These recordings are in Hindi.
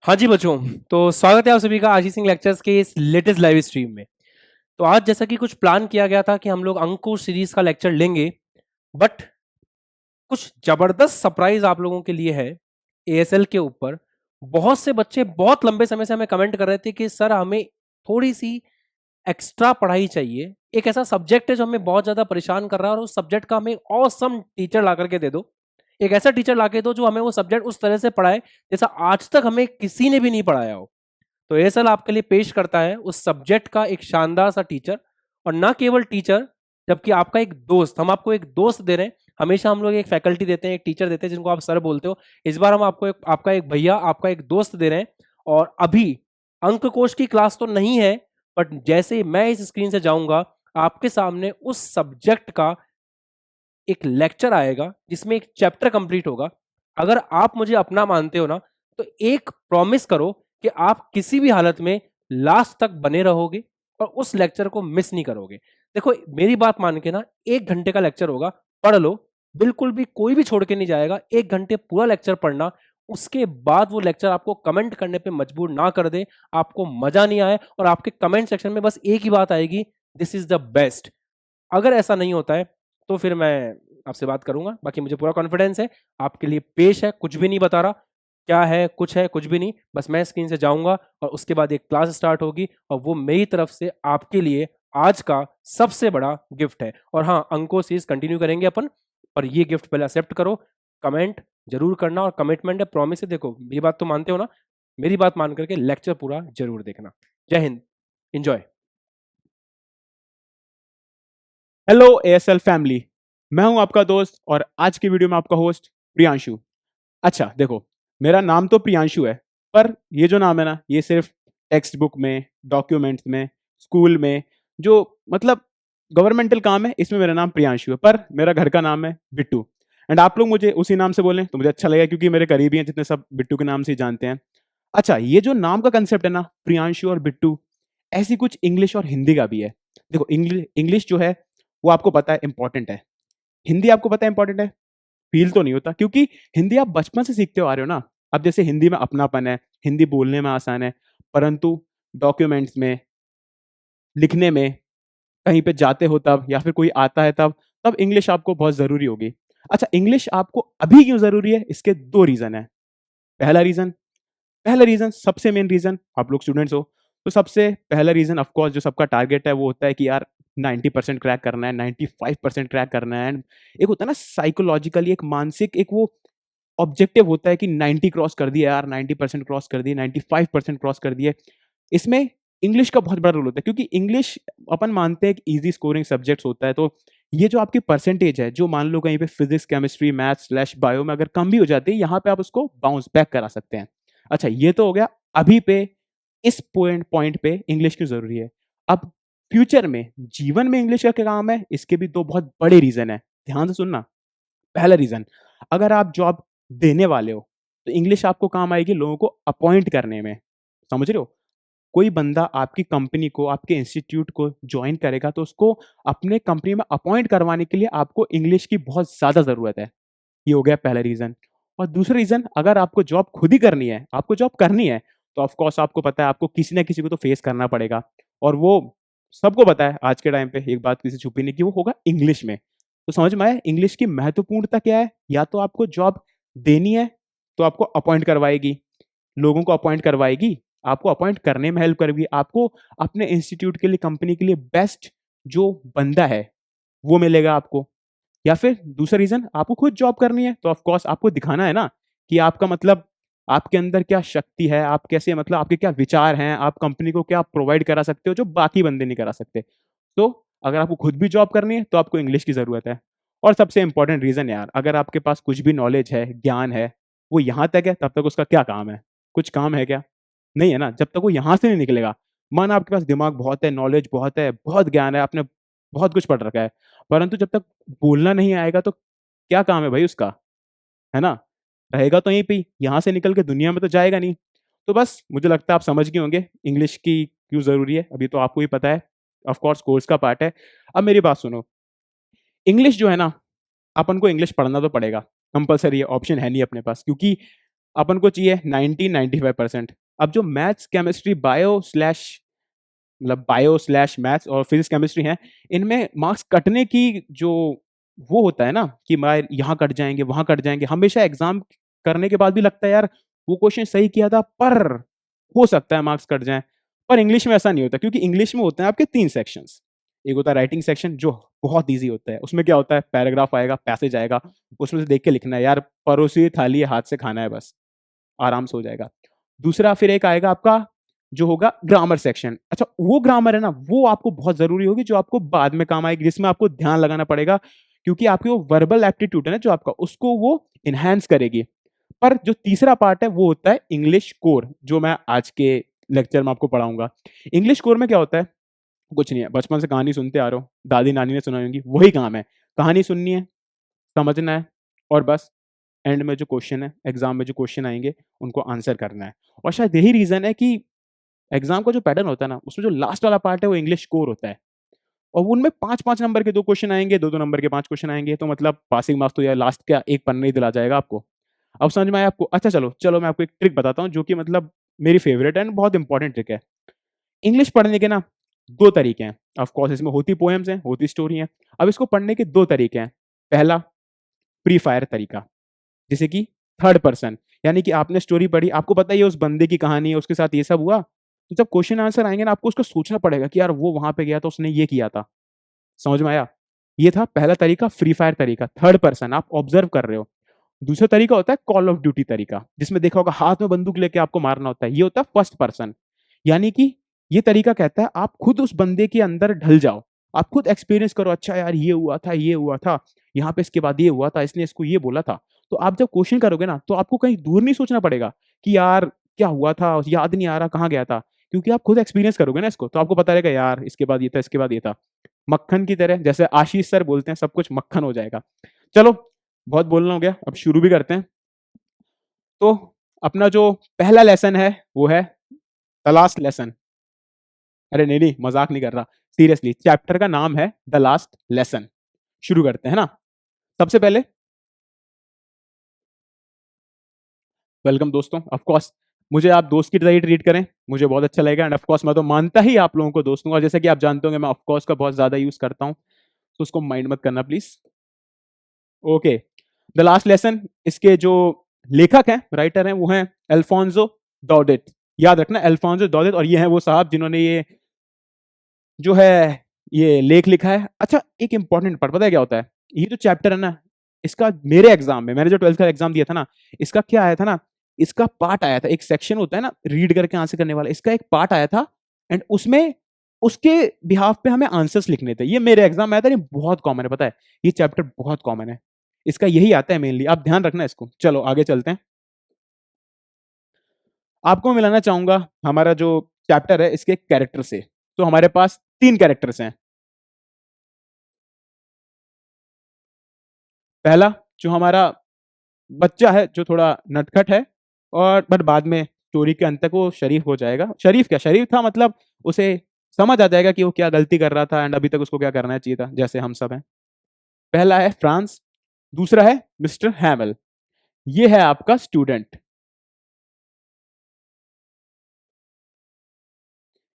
हाँ जी बच्चों, तो स्वागत है आप सभी का आशी सिंह लेक्चर्स के इस लेटेस्ट लाइव स्ट्रीम में। तो आज जैसा कि कुछ प्लान किया गया था कि हम लोग अंकुश सीरीज का लेक्चर लेंगे, बट कुछ जबरदस्त सरप्राइज आप लोगों के लिए है एएसएल के ऊपर। बहुत से बच्चे बहुत लंबे समय से हमें कमेंट कर रहे थे कि सर हमें थोड़ी सी एक्स्ट्रा पढ़ाई चाहिए। एक ऐसा सब्जेक्ट है जो हमें बहुत ज्यादा परेशान कर रहा है और उस सब्जेक्ट का हमें ऑसम टीचर ला करके दे दो। एक ऐसा टीचर ला के दो जो हमें वो सब्जेक्ट उस तरह से पढ़ाए जैसा आज तक हमें किसी ने भी नहीं पढ़ाया हो। तो एएसएल आपके लिए पेश करता है उस सब्जेक्ट का एक शानदार सा टीचर, और ना केवल टीचर जबकि आपका एक दोस्त। हम आपको एक दोस्त दे रहे हैं। हमेशा हम लोग एक फैकल्टी देते हैं, एक टीचर देते हैं जिनको आप सर बोलते हो। इस बार हम आपको आपका एक भैया, आपका एक दोस्त दे रहे हैं। और अभी अंक कोश की क्लास तो नहीं है, बट जैसे ही मैं इस स्क्रीन से जाऊंगा आपके सामने उस सब्जेक्ट का एक लेक्चर आएगा जिसमें एक चैप्टर कंप्लीट होगा। अगर आप मुझे अपना मानते हो ना, तो एक प्रॉमिस करो कि आप किसी भी हालत में लास्ट तक बने रहोगे और उस लेक्चर को मिस नहीं करोगे। देखो मेरी बात मान के ना, 1 घंटे का लेक्चर होगा, पढ़ लो। बिल्कुल भी कोई भी छोड़ के नहीं जाएगा। 1 घंटे पूरा लेक्चर पढ़ना। उसके बाद वो लेक्चर आपको कमेंट करने पे मजबूर ना कर दे, आपको मजा नहीं आए और आपके कमेंट सेक्शन में बस एक ही बात आएगी, दिस इज द बेस्ट। अगर ऐसा नहीं होता है तो फिर मैं आपसे बात करूंगा। बाकी मुझे पूरा कॉन्फिडेंस है, आपके लिए पेश है, कुछ भी नहीं बता रहा क्या है, कुछ है कुछ भी नहीं। बस मैं स्क्रीन से जाऊंगा और उसके बाद एक क्लास स्टार्ट होगी और वो मेरी तरफ से आपके लिए आज का सबसे बड़ा गिफ्ट है। और हाँ, अंको सीरीज कंटिन्यू करेंगे अपन, पर ये गिफ्ट पहले एक्सेप्ट करो। कमेंट जरूर करना और कमिटमेंट है, प्रॉमिस है। देखो मेरी बात तो मानते हो ना, मेरी बात मान करके लेक्चर पूरा जरूर देखना। जय Hind, enjoy. Hello ASL family. मैं हूं आपका दोस्त और आज की वीडियो में आपका होस्ट प्रियांशु। अच्छा देखो, मेरा नाम तो प्रियांशु है, पर ये जो नाम है ना, ये सिर्फ टेक्स्ट बुक में, डॉक्यूमेंट्स में, स्कूल में जो मतलब गवर्नमेंटल काम है, इसमें मेरा नाम प्रियांशु है। पर मेरा घर का नाम है बिट्टू। एंड आप लोग मुझे उसी नाम से बोलें तो मुझे अच्छा लगेगा, क्योंकि मेरे करीबी हैं जितने सब बिट्टू के नाम से ही जानते हैं। अच्छा, ये जो नाम का कंसेप्ट है ना, प्रियांशु और बिट्टू, ऐसी कुछ इंग्लिश और हिंदी का भी है। देखो इंग्लिश जो है वो आपको पता है इंपॉर्टेंट है, हिंदी आपको पता है इंपॉर्टेंट है। फील तो नहीं होता, क्योंकि हिंदी आप बचपन से सीखते हो आ रहे हो ना। अब जैसे हिंदी में अपनापन है, हिंदी बोलने में आसान है, परंतु डॉक्यूमेंट्स में, लिखने में, कहीं पे जाते हो तब, या फिर कोई आता है तब तब इंग्लिश आपको बहुत जरूरी होगी। अच्छा, इंग्लिश आपको अभी क्यों जरूरी है, इसके दो रीजन है। पहला रीजन, सबसे मेन रीजन, आप लोग स्टूडेंट्स हो तो सबसे पहला रीजन ऑफकोर्स जो सबका टारगेट है वो होता है कि यार 90% क्रैक करना है, 95% क्रैक करना है। एक होता है ना साइकोलॉजिकली, एक मानसिक एक वो ऑब्जेक्टिव होता है कि 90 क्रॉस कर दिया यार, 90% क्रॉस कर दिए, 95% क्रॉस कर दिए। इसमें इंग्लिश का बहुत बड़ा रोल होता है, क्योंकि इंग्लिश अपन मानते हैं कि इजी स्कोरिंग सब्जेक्ट्स होता है। तो ये जो आपकी परसेंटेज है, जो मान लो कहीं पे physics, chemistry, maths slash bio में अगर कम भी हो जाती है, यहाँ पे आप उसको बाउंस बैक करा सकते हैं। अच्छा, ये तो हो गया अभी पे, इस पॉइंट पॉइंट पे इंग्लिश क्यों जरूरी है। अब फ्यूचर में, जीवन में इंग्लिश का क्या काम है, इसके भी दो बहुत बड़े रीजन है। ध्यान से सुनना। पहला रीजन, अगर आप जॉब देने वाले हो तो इंग्लिश आपको काम आएगी लोगों को अपॉइंट करने में। समझ रहे हो? कोई बंदा आपकी कंपनी को, आपके इंस्टीट्यूट को ज्वाइन करेगा तो उसको अपने कंपनी में अपॉइंट करवाने के लिए आपको इंग्लिश की बहुत ज्यादा जरूरत है। ये हो गया पहला रीजन। और दूसरा रीजन, अगर आपको जॉब खुद ही करनी है, आपको जॉब करनी है, तो ऑफ कोर्स आपको पता है आपको किसी ना किसी को तो फेस करना पड़ेगा। और वो सबको पता है आज के टाइम पे, एक बात किसी छुपी नहीं, कि वो होगा इंग्लिश में। तो समझ में आया इंग्लिश की महत्वपूर्णता क्या है। या तो आपको जॉब देनी है तो आपको अपॉइंट करवाएगी, लोगों को अपॉइंट करवाएगी, आपको अपॉइंट करने में हेल्प करेगी, आपको अपने इंस्टीट्यूट के लिए, कंपनी के लिए बेस्ट जो बंदा है वो मिलेगा आपको। या फिर दूसरा रीजन, आपको खुद जॉब करनी है तो ऑफ कोर्स आपको दिखाना है ना कि आपका मतलब आपके अंदर क्या शक्ति है, आप कैसे मतलब आपके क्या विचार हैं, आप कंपनी को क्या प्रोवाइड करा सकते हो जो बाकी बंदे नहीं करा सकते। तो अगर आपको खुद भी जॉब करनी है तो आपको इंग्लिश की जरूरत है। और सबसे इंपॉर्टेंट रीजन यार, अगर आपके पास कुछ भी नॉलेज है, ज्ञान है, वो यहाँ तक है तब तक उसका क्या काम है। कुछ काम है क्या? नहीं है ना, जब तक वो यहाँ से नहीं निकलेगा। मन आपके पास दिमाग बहुत है, नॉलेज बहुत है, बहुत ज्ञान है, आपने बहुत कुछ पढ़ रखा है, परंतु जब तक बोलना नहीं आएगा तो क्या काम है भाई उसका, है ना? रहेगा तो यहीं पे ही, यहाँ से निकल के दुनिया में तो जाएगा नहीं। तो बस मुझे लगता है आप समझ गए होंगे इंग्लिश की क्यों ज़रूरी है, अभी तो आपको ही पता है, ऑफ कोर्स कोर्स का पार्ट है। अब मेरी बात सुनो, इंग्लिश जो है ना, अपन को इंग्लिश पढ़ना तो पड़ेगा, कंपल्सरी है, ऑप्शन है नहीं अपने पास, क्योंकि अपन को चाहिए 90-95%। अब जो maths chemistry bio slash maths और फिजिक्स केमिस्ट्री है, इनमें मार्क्स कटने की जो वो होता है ना कि मैं यहाँ कट जाएंगे वहां कट जाएंगे, हमेशा एग्जाम करने के बाद भी लगता है यार वो क्वेश्चन सही किया था पर हो सकता है मार्क्स कट जाए। पर इंग्लिश में ऐसा नहीं होता, क्योंकि इंग्लिश में होते हैं आपके 3 सेक्शंस। एक होता है राइटिंग सेक्शन जो बहुत ईजी होता है, उसमें क्या होता है पैराग्राफ आएगा, पैसेज आएगा, उसमें से देख के लिखना है, यार परोसी हुई थाली है, हाथ से खाना है बस, आराम से हो जाएगा। दूसरा फिर एक आएगा आपका जो होगा ग्रामर सेक्शन। अच्छा वो ग्रामर है ना, वो आपको बहुत जरूरी होगी, जो आपको बाद में काम आएगी, जिसमें आपको ध्यान लगाना पड़ेगा, क्योंकि आपकी वो वर्बल एप्टीट्यूड है ना जो आपका, उसको वो इनहेंस करेगी। पर जो तीसरा पार्ट है वो होता है इंग्लिश कोर, जो मैं आज के लेक्चर में आपको पढ़ाऊंगा। इंग्लिश कोर में क्या होता है, कुछ नहीं है, बचपन से कहानी सुनते आ रहे हो, दादी नानी ने सुनाई होंगी, वही काम है, कहानी सुननी है, समझना है, और बस एंड में जो क्वेश्चन है, एग्जाम में जो क्वेश्चन आएंगे उनको आंसर करना है। और शायद यही रीजन है कि एग्जाम का जो पैटर्न होता है ना, उसमें जो लास्ट वाला पार्ट है वो इंग्लिश कोर होता है, और उनमें 5-5 नंबर के 2 क्वेश्चन आएंगे, 2-2 नंबर के 5 क्वेश्चन आएंगे, तो मतलब पासिंग मार्क्स तो यार लास्ट का एक पन्ना ही दिला जाएगा आपको। अब समझ में आया आपको? अच्छा चलो चलो मैं आपको एक ट्रिक बताता हूँ जो कि मतलब मेरी फेवरेट एंड बहुत इंपॉर्टेंट ट्रिक है। इंग्लिश पढ़ने के ना 2 तरीके हैं। ऑफ कोर्स इसमें होती पोएम्स हैं, होती स्टोरी हैं। अब इसको पढ़ने के 2 तरीके हैं। पहला प्री फायर तरीका, जैसे कि थर्ड पर्सन, यानी कि आपने स्टोरी पढ़ी, आपको पता ही है उस बंदे की कहानी है, उसके साथ ये सब हुआ, तो जब क्वेश्चन आंसर आएंगे ना, आपको उसको सोचना पड़ेगा कि यार वो वहां पे गया था, उसने ये किया था। समझ में आया? ये था पहला तरीका, फ्री फायर तरीका, थर्ड पर्सन, आप ऑब्जर्व कर रहे हो। दूसरा तरीका होता है कॉल ऑफ ड्यूटी तरीका, जिसमें देखा होगा हाथ में बंदूक लेके आपको मारना होता है, ये होता है फर्स्ट पर्सन। यानी कि ये तरीका कहता है आप खुद उस बंदे के अंदर ढल जाओ, आप खुद एक्सपीरियंस करो, अच्छा यार ये हुआ था, ये हुआ था, यहाँ पे इसके बाद ये हुआ था, इसने इसको ये बोला था। तो आप जब क्वेश्चन करोगे ना, तो आपको कहीं दूर नहीं सोचना पड़ेगा कि यार क्या हुआ था, याद नहीं आ रहा कहाँ गया था, क्योंकि आप खुद एक्सपीरियंस करोगे ना इसको, तो आपको पता रहेगा यार इसके बाद ये था, इसके बाद ये था। मक्खन की तरह, जैसे आशीष सर बोलते हैं, सब कुछ मक्खन हो जाएगा। चलो बहुत बोलना हो गया, अब शुरू भी करते हैं। तो अपना जो पहला लेसन है वो है द लास्ट लेसन। अरे नहीं नहीं, मजाक नहीं कर रहा, सीरियसली, चैप्टर का नाम है द लास्ट लेसन। शुरू करते हैं ना। सबसे पहले वेलकम दोस्तों, ऑफ कोर्स मुझे आप दोस्त की तरह ही ट्रीट करें, मुझे बहुत अच्छा लगेगा, एंड ऑफ कोर्स मैं तो मानता ही आप लोगों को दोस्त हूं, और जैसे कि आप जानते होंगे मैं ऑफ कोर्स का बहुत ज्यादा यूज करता हूं, तो उसको माइंड मत करना please. Okay, the last lesson, इसके जो लेखक हैं, राइटर हैं, वो हैं अल्फोंसो डॉडेट। याद रखना अल्फोंसो डॉडेट, और ये हैं वो साहब जिन्होंने ये जो है ये लेख लिखा है। अच्छा एक इंपॉर्टेंट पार्ट पता है क्या होता है, ये जो चैप्टर है ना, इसका मेरे एग्जाम में, मैंने जो 12th का एग्जाम दिया था ना, इसका क्या आया था ना, इसका पार्ट आया था, एक सेक्शन होता है ना रीड करके आंसर करने वाला, इसका एक पार्ट आया था, एंड उसमें उसके बिहाफ पे हमें आंसर्स लिखने थे। ये मेरे एग्जाम में आया था, ये बहुत कॉमन है, पता है ये चैप्टर बहुत कॉमन है, इसका यही आता है मेनली, आप ध्यान रखना इसको। चलो आगे चलते हैं। आपको मैं मिलाना चाहूंगा हमारा जो चैप्टर है इसके कैरेक्टर से। तो हमारे पास 3 कैरेक्टर्स हैं। पहला जो हमारा बच्चा है, जो थोड़ा नटखट है, और बट बाद में स्टोरी के अंत तक वो शरीफ हो जाएगा। शरीफ क्या, शरीफ था मतलब उसे समझ आ जाएगा कि वो क्या गलती कर रहा था, एंड अभी तक उसको क्या करना चाहिए था, जैसे हम सब हैं। पहला है फ्रांस, दूसरा है मिस्टर हैमल, ये है आपका स्टूडेंट,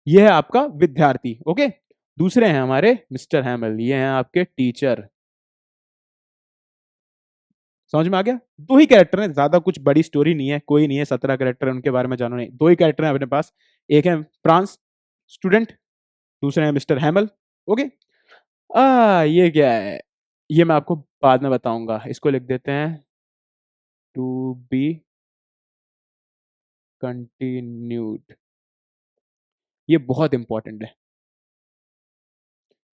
ये है आपका विद्यार्थी। ओके, दूसरे हैं हमारे मिस्टर हैमल, ये हैं आपके टीचर। समझ में आ गया? 2 ही कैरेक्टर हैं, ज्यादा कुछ बड़ी स्टोरी नहीं है, कोई नहीं है 17 कैरेक्टर है उनके बारे में जानो नहीं, 2 ही कैरेक्टर हैं अपने पास। एक है फ्रांस स्टूडेंट, दूसरे हैं मिस्टर हैमल। ओके, ये क्या है, ये मैं आपको बाद में बताऊंगा, इसको लिख देते हैं टू बी कंटिन्यूड, ये बहुत इंपॉर्टेंट है,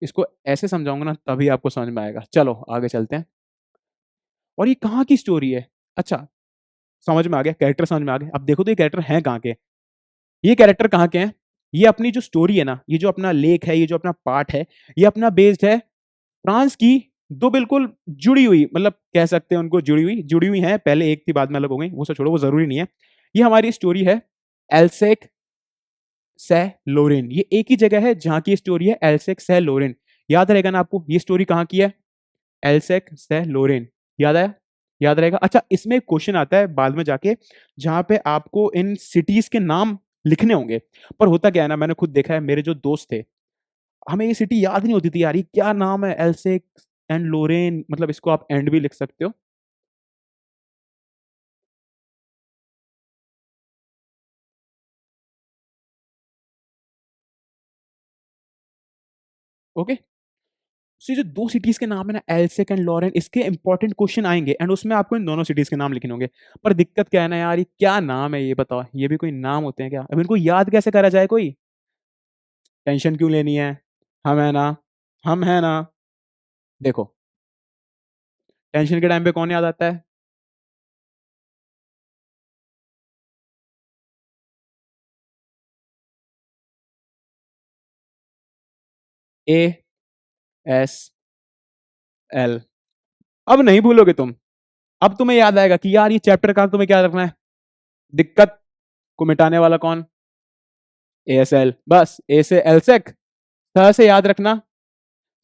इसको ऐसे समझाऊंगा ना तभी आपको समझ में आएगा। चलो आगे चलते हैं। और ये कहाँ की स्टोरी है? अच्छा समझ में आ गया, कैरेक्टर समझ में आ गए। अब देखो तो ये कैरेक्टर हैं कहाँ के, ये कैरेक्टर कहाँ के हैं। ये अपनी जो स्टोरी है ना, ये जो अपना लेख है, ये जो अपना पार्ट है, ये अपना बेस्ड है फ्रांस की 2 बिल्कुल जुड़ी हुई, मतलब कह सकते हैं उनको जुड़ी हुई हैं, पहले एक थी बाद में अलग हो गई, वो सब छोड़ो, वो जरूरी नहीं है। ये हमारी स्टोरी है एल्सेक से लोरेन, ये एक ही जगह है जहां की स्टोरी है एल्सेक से लोरेन। याद रहेगा ना आपको ये स्टोरी कहाँ की है, एल्सेक से लोरेन, याद आया? याद रहेगा। अच्छा, इसमें एक क्वेश्चन आता है बाद में जाके, जहाँ पे आपको इन सिटीज़ के नाम लिखने होंगे। पर होता क्या है ना, मैंने खुद देखा है, मेरे जो दोस्त थे, हमें ये सिटी याद नहीं होती थी यार, ये क्या नाम है, एल्सेक एंड लोरेन, मतलब इसको आप एंड भी लिख सकते हो। ओके? सो ये जो 2 सिटीज़ के नाम है ना, एल्सेक एंड लॉरेन, इसके इंपॉर्टेंट क्वेश्चन आएँगे एंड उसमें आपको इन दोनों सिटीज़ के नाम लिखने होंगे। पर दिक्कत क्या है ना यार, ये क्या नाम है ये बताओ? ये भी कोई नाम होते हैं क्या? अब इनको याद कैसे करा जाए कोई? टेंशन क्यों लेनी है? हम है ना, हम हैं ना। देखो, टेंशन के टाइम पे कौन याद आता है? ए, एस, एल। अब नहीं भूलोगे तुम। अब तुम्हें याद आएगा कि यार ये चैप्टर का तुम्हें क्या रखना है? दिक्कत को मिटाने वाला कौन? एएसएल। बस ए से एलसेक, स से याद रखना,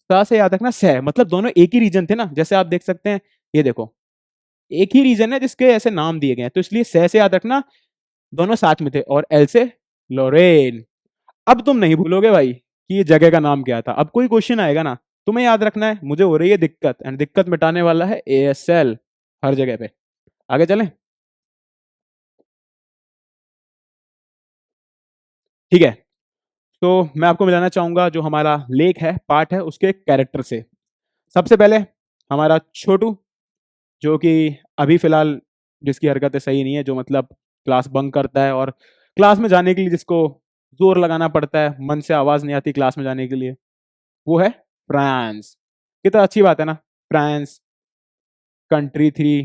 स से याद रखना सह, मतलब दोनों एक ही रीजन थे ना, जैसे आप देख सकते हैं, ये देखो, एक ही रीजन है जिसके ऐसे नाम दिए गए हैं, तो इसलिए सह से याद रखना, दोनों साथ में थे, और एल से लोरेन। अब तुम नहीं भूलोगे भाई कि ये जगह का नाम क्या था। अब कोई क्वेश्चन आएगा ना, तुम्हें याद रखना है, मुझे हो रही है दिक्कत, एंड दिक्कत मिटाने वाला है एएसएल, हर जगह पे। आगे चलें? ठीक है, तो मैं आपको मिलाना चाहूंगा जो हमारा लेख है, पार्ट है, उसके कैरेक्टर से। सबसे पहले हमारा छोटू, जो कि अभी फिलहाल जिसकी हरकतें सही नहीं है, जो मतलब क्लास बंक करता है, और क्लास में जाने के लिए जिसको जोर लगाना पड़ता है, मन से आवाज नहीं आती क्लास में जाने के लिए, वो है फ्रांस। कितना अच्छी बात है ना, फ्रांस, कंट्री थी,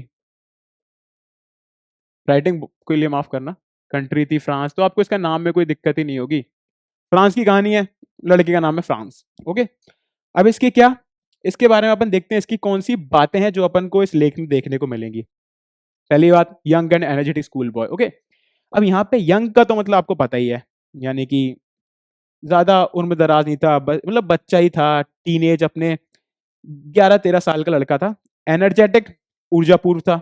राइटिंग के लिए माफ करना, कंट्री थी फ्रांस, तो आपको इसका नाम में कोई दिक्कत ही नहीं होगी। फ्रांस की कहानी है, लड़के का नाम है फ्रांस। ओके, अब इसके क्या, इसके बारे में अपन देखते हैं, इसकी कौन सी बातें हैं जो अपन को इस लेख में देखने को मिलेंगी। पहली बात, young and energetic school boy. Okay, अब यहाँ पे यंग का तो मतलब आपको पता ही है, यानी कि ज्यादा उम्र दराज नहीं था, मतलब बच्चा ही था, टीनेज, अपने 11-13 साल का लड़का था। एनर्जेटिक, ऊर्जापूर्व था।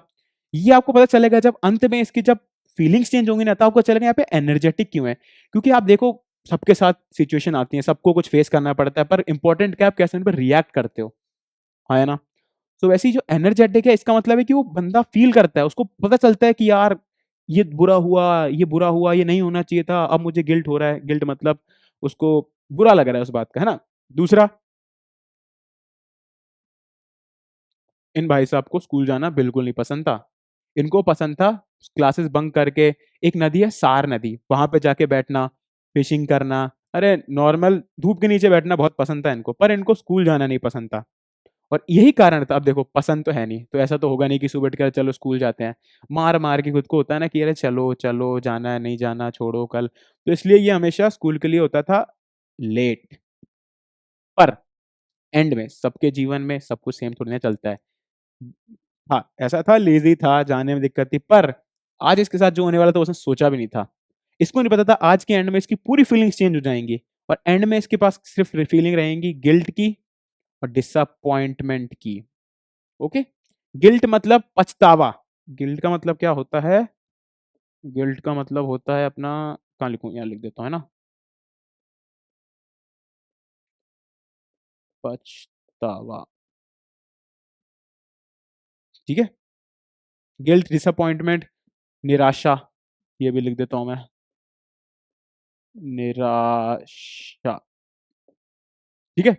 ये आपको पता चलेगा जब अंत में इसकी जब फीलिंग्स चेंज होंगी ना, तो आपको चलेगा यहाँ पे एनर्जेटिक क्यों है। क्योंकि आप देखो, सबके साथ सिचुएशन आती है, सबको कुछ फेस करना पड़ता है, पर इंपॉर्टेंट क्या, आप कैसे उन पर रिएक्ट करते हो, हाँ है ना। तो वैसे ही जो एनर्जेटिक है, इसका मतलब है कि वो बंदा फील करता है, उसको पता चलता है कि यार ये बुरा हुआ, ये बुरा हुआ, ये नहीं होना चाहिए था, अब मुझे गिल्ट हो रहा है। गिल्ट मतलब उसको बुरा लग रहा है उस बात का, है ना। दूसरा, इन भाई साहब को स्कूल जाना बिल्कुल नहीं पसंद था। इनको पसंद था क्लासेस बंक करके, एक नदी है सार नदी, वहां पे जाके बैठना, फिशिंग करना, अरे नॉर्मल धूप के नीचे बैठना बहुत पसंद था इनको, पर इनको स्कूल जाना नहीं पसंद था। और यही कारण था, अब देखो पसंद तो है नहीं, तो ऐसा तो होगा नहीं कि सुबह उठ कर चलो स्कूल जाते हैं, मार मार के खुद को होता है ना कि अरे चलो चलो, जाना है नहीं जाना, छोड़ो कल, तो इसलिए ये हमेशा स्कूल के लिए होता था लेट। पर एंड में सबके जीवन में सब कुछ सेम थोड़ी ना चलता है। हाँ, ऐसा था, लेजी था, जाने में दिक्कत थी, पर आज इसके साथ जो होने वाला था उसने सोचा भी नहीं था। इसको नहीं पता था आज के एंड में इसकी पूरी फीलिंग्स चेंज हो जाएंगी, और एंड में इसके पास सिर्फ फीलिंग रहेंगी गिल्ट की और डिसअपॉइंटमेंट की। ओके, गिल्ट मतलब पछतावा। गिल्ट का मतलब क्या होता है? गिल्ट का मतलब होता है अपना, कहाँ लिखूं, यहाँ लिख देता हूँ, है ना, पछतावा। ठीक है, गिल्ट, डिसअपॉइंटमेंट, निराशा, ये भी लिख देता हूँ मैं, निराशा। ठीक है,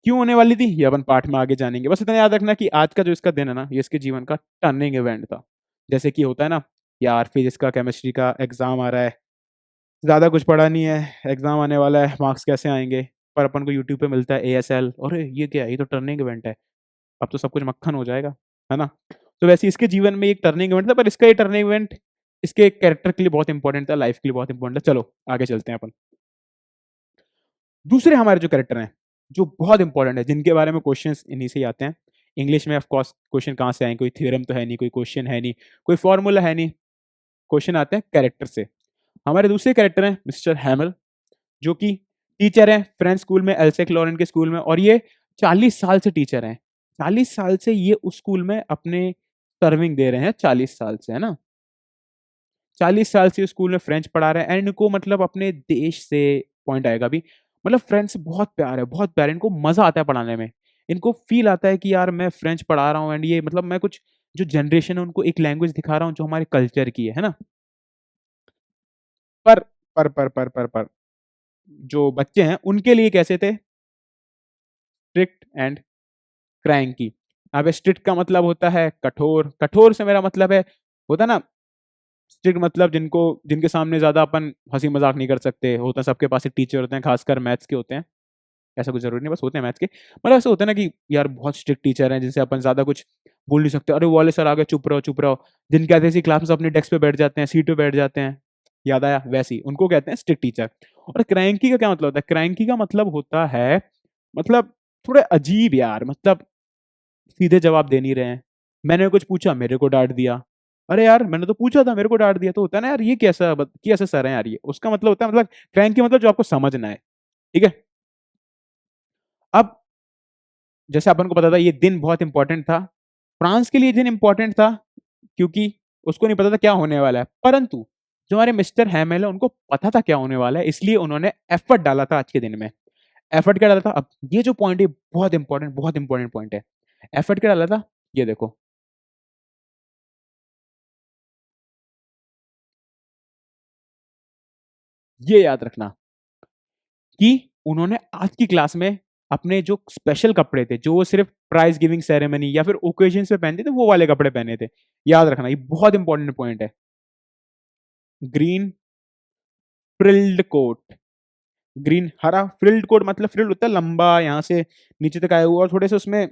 क्यों होने वाली थी ये अपन पाठ में आगे जानेंगे। बस इतना याद रखना कि आज का जो इसका दिन है ना, ये इसके जीवन का टर्निंग इवेंट था। जैसे कि होता है ना, यार फिजिक्स का, केमिस्ट्री का एग्जाम आ रहा है, ज्यादा कुछ पढ़ा नहीं है, एग्जाम आने वाला है, मार्क्स कैसे आएंगे, पर अपन को यूट्यूब पे मिलता है एएसएल, और ये क्या है, ये तो टर्निंग इवेंट है, अब तो सब कुछ मक्खन हो जाएगा, है ना। तो वैसे इसके जीवन में एक टर्निंग इवेंट था, पर इसका ये टर्निंग इवेंट इसके कैरेक्टर के लिए बहुत इंपॉर्टेंट था, लाइफ के लिए बहुत इंपॉर्टेंट था। चलो आगे चलते हैं अपन। दूसरे हमारे जो कैरेक्टर हैं, जो बहुत इंपॉर्टेंट है, जिनके बारे में क्वेश्चंस इन्हीं से ही आते हैं। इंग्लिश में ऑफ कोर्स क्वेश्चन कहाँ से आएंगे, कोई थ्योरम तो है नहीं, कोई क्वेश्चन है नहीं, कोई फॉर्मूला है नहीं, क्वेश्चन आते हैं कैरेक्टर से। हमारे दूसरे कैरेक्टर हैं मिस्टर हैमल, जो कि टीचर हैं फ्रेंच स्कूल में, एल्सेक लॉरेन के स्कूल में, और ये 40 साल से टीचर हैं। 40 साल से ये उस स्कूल में अपने सर्विंग दे रहे हैं, 40 साल से, है ना? 40 साल से स्कूल में फ्रेंच पढ़ा रहे हैं एंड इनको मतलब अपने देश से पॉइंट आएगा अभी, मतलब फ्रेंच से बहुत प्यार है, बहुत प्यार है, इनको मज़ा आता है पढ़ाने में। इनको फ़ील आता है कि यार मैं फ्रेंच पढ़ा रहा हूँ एंड ये मतलब मैं कुछ जो जनरेशन है उनको एक लैंग्वेज दिखा रहा हूँ जो हमारे कल्चर की है ना? पर पर जो बच्चे हैं उनके लिए कैसे थे? Strict and cranky. यहाँ पे स्ट्रिक्ट का मतलब होता है कठोर, कठोर से मेरा मतलब है होता है ना स्ट्रिक्ट मतलब जिनके सामने ज़्यादा अपन हँसी-मज़ाक नहीं कर सकते, होता है सबके पास एक टीचर होते हैं, खासकर मैथ्स के होते हैं। ऐसा कुछ ज़रूरी नहीं, बस होते हैं मैथ्स के। मतलब ऐसा होता है ना कि यार बहुत स्ट्रिक्ट टीचर हैं, जिनसे अपन ज़्यादा कुछ बोल नहीं सकते, "अरे! वो वाले सर आ गए, चुप रहो, चुप रहो।" जिनके आते ही क्लास में अपनी डेस्क पे बैठ जाते हैं, सीट पे बैठ जाते हैं। याद आया? वैसे ही, उनको कहते हैं स्ट्रिक्ट टीचर। और क्रैंकी का क्या मतलब होता है? क्रैंकी का मतलब होता है मतलब थोड़े अजीब यार, मतलब सीधे जवाब दे नहीं रहे हैं। मैंने कुछ पूछा, मेरे को डाँट दिया। अरे यार! मैंने तो पूछा था, मेरे को डाँट दिया। तो होता है ना यार, ये कैसे सर हैं यार ये? उसका मतलब होता है मतलब क्रैंकी मतलब जो आपको समझ ना आए, ठीक है? अब जैसे अपन को पता था ये दिन बहुत इम्पोर्टेंट था। फ्रांस के लिए ये दिन इम्पोर्टेंट था क्योंकि उसको नहीं पता था क्या होने वाला है। परंतु जो हमारे मिस्टर हैमेल है उनको पता था क्या होने वाला है, इसलिए उन्होंने एफर्ट डाला था आज के दिन में। एफर्ट क्या डाला था? अब ये जो पॉइंट है बहुत इम्पोर्टेंट पॉइंट है। एफर्ट क्या डाला था? ये देखो, ये याद रखना कि उन्होंने आज की क्लास में अपने जो स्पेशल कपड़े थे, जो वो सिर्फ़ प्राइज़ गिविंग सेरेमनी या फिर ओकेजन्स पे पहनते थे, वो वाले कपड़े पहने थे। याद रखना, ये बहुत इम्पोर्टेंट पॉइंट है। ग्रीन फ्रिल्ड कोट, ग्रीन हरा फ्रिल्ड कोट मतलब फ्रिल्ड होता है लंबा यहाँ से नीचे तक आया हुआ और थोड़े से उसमें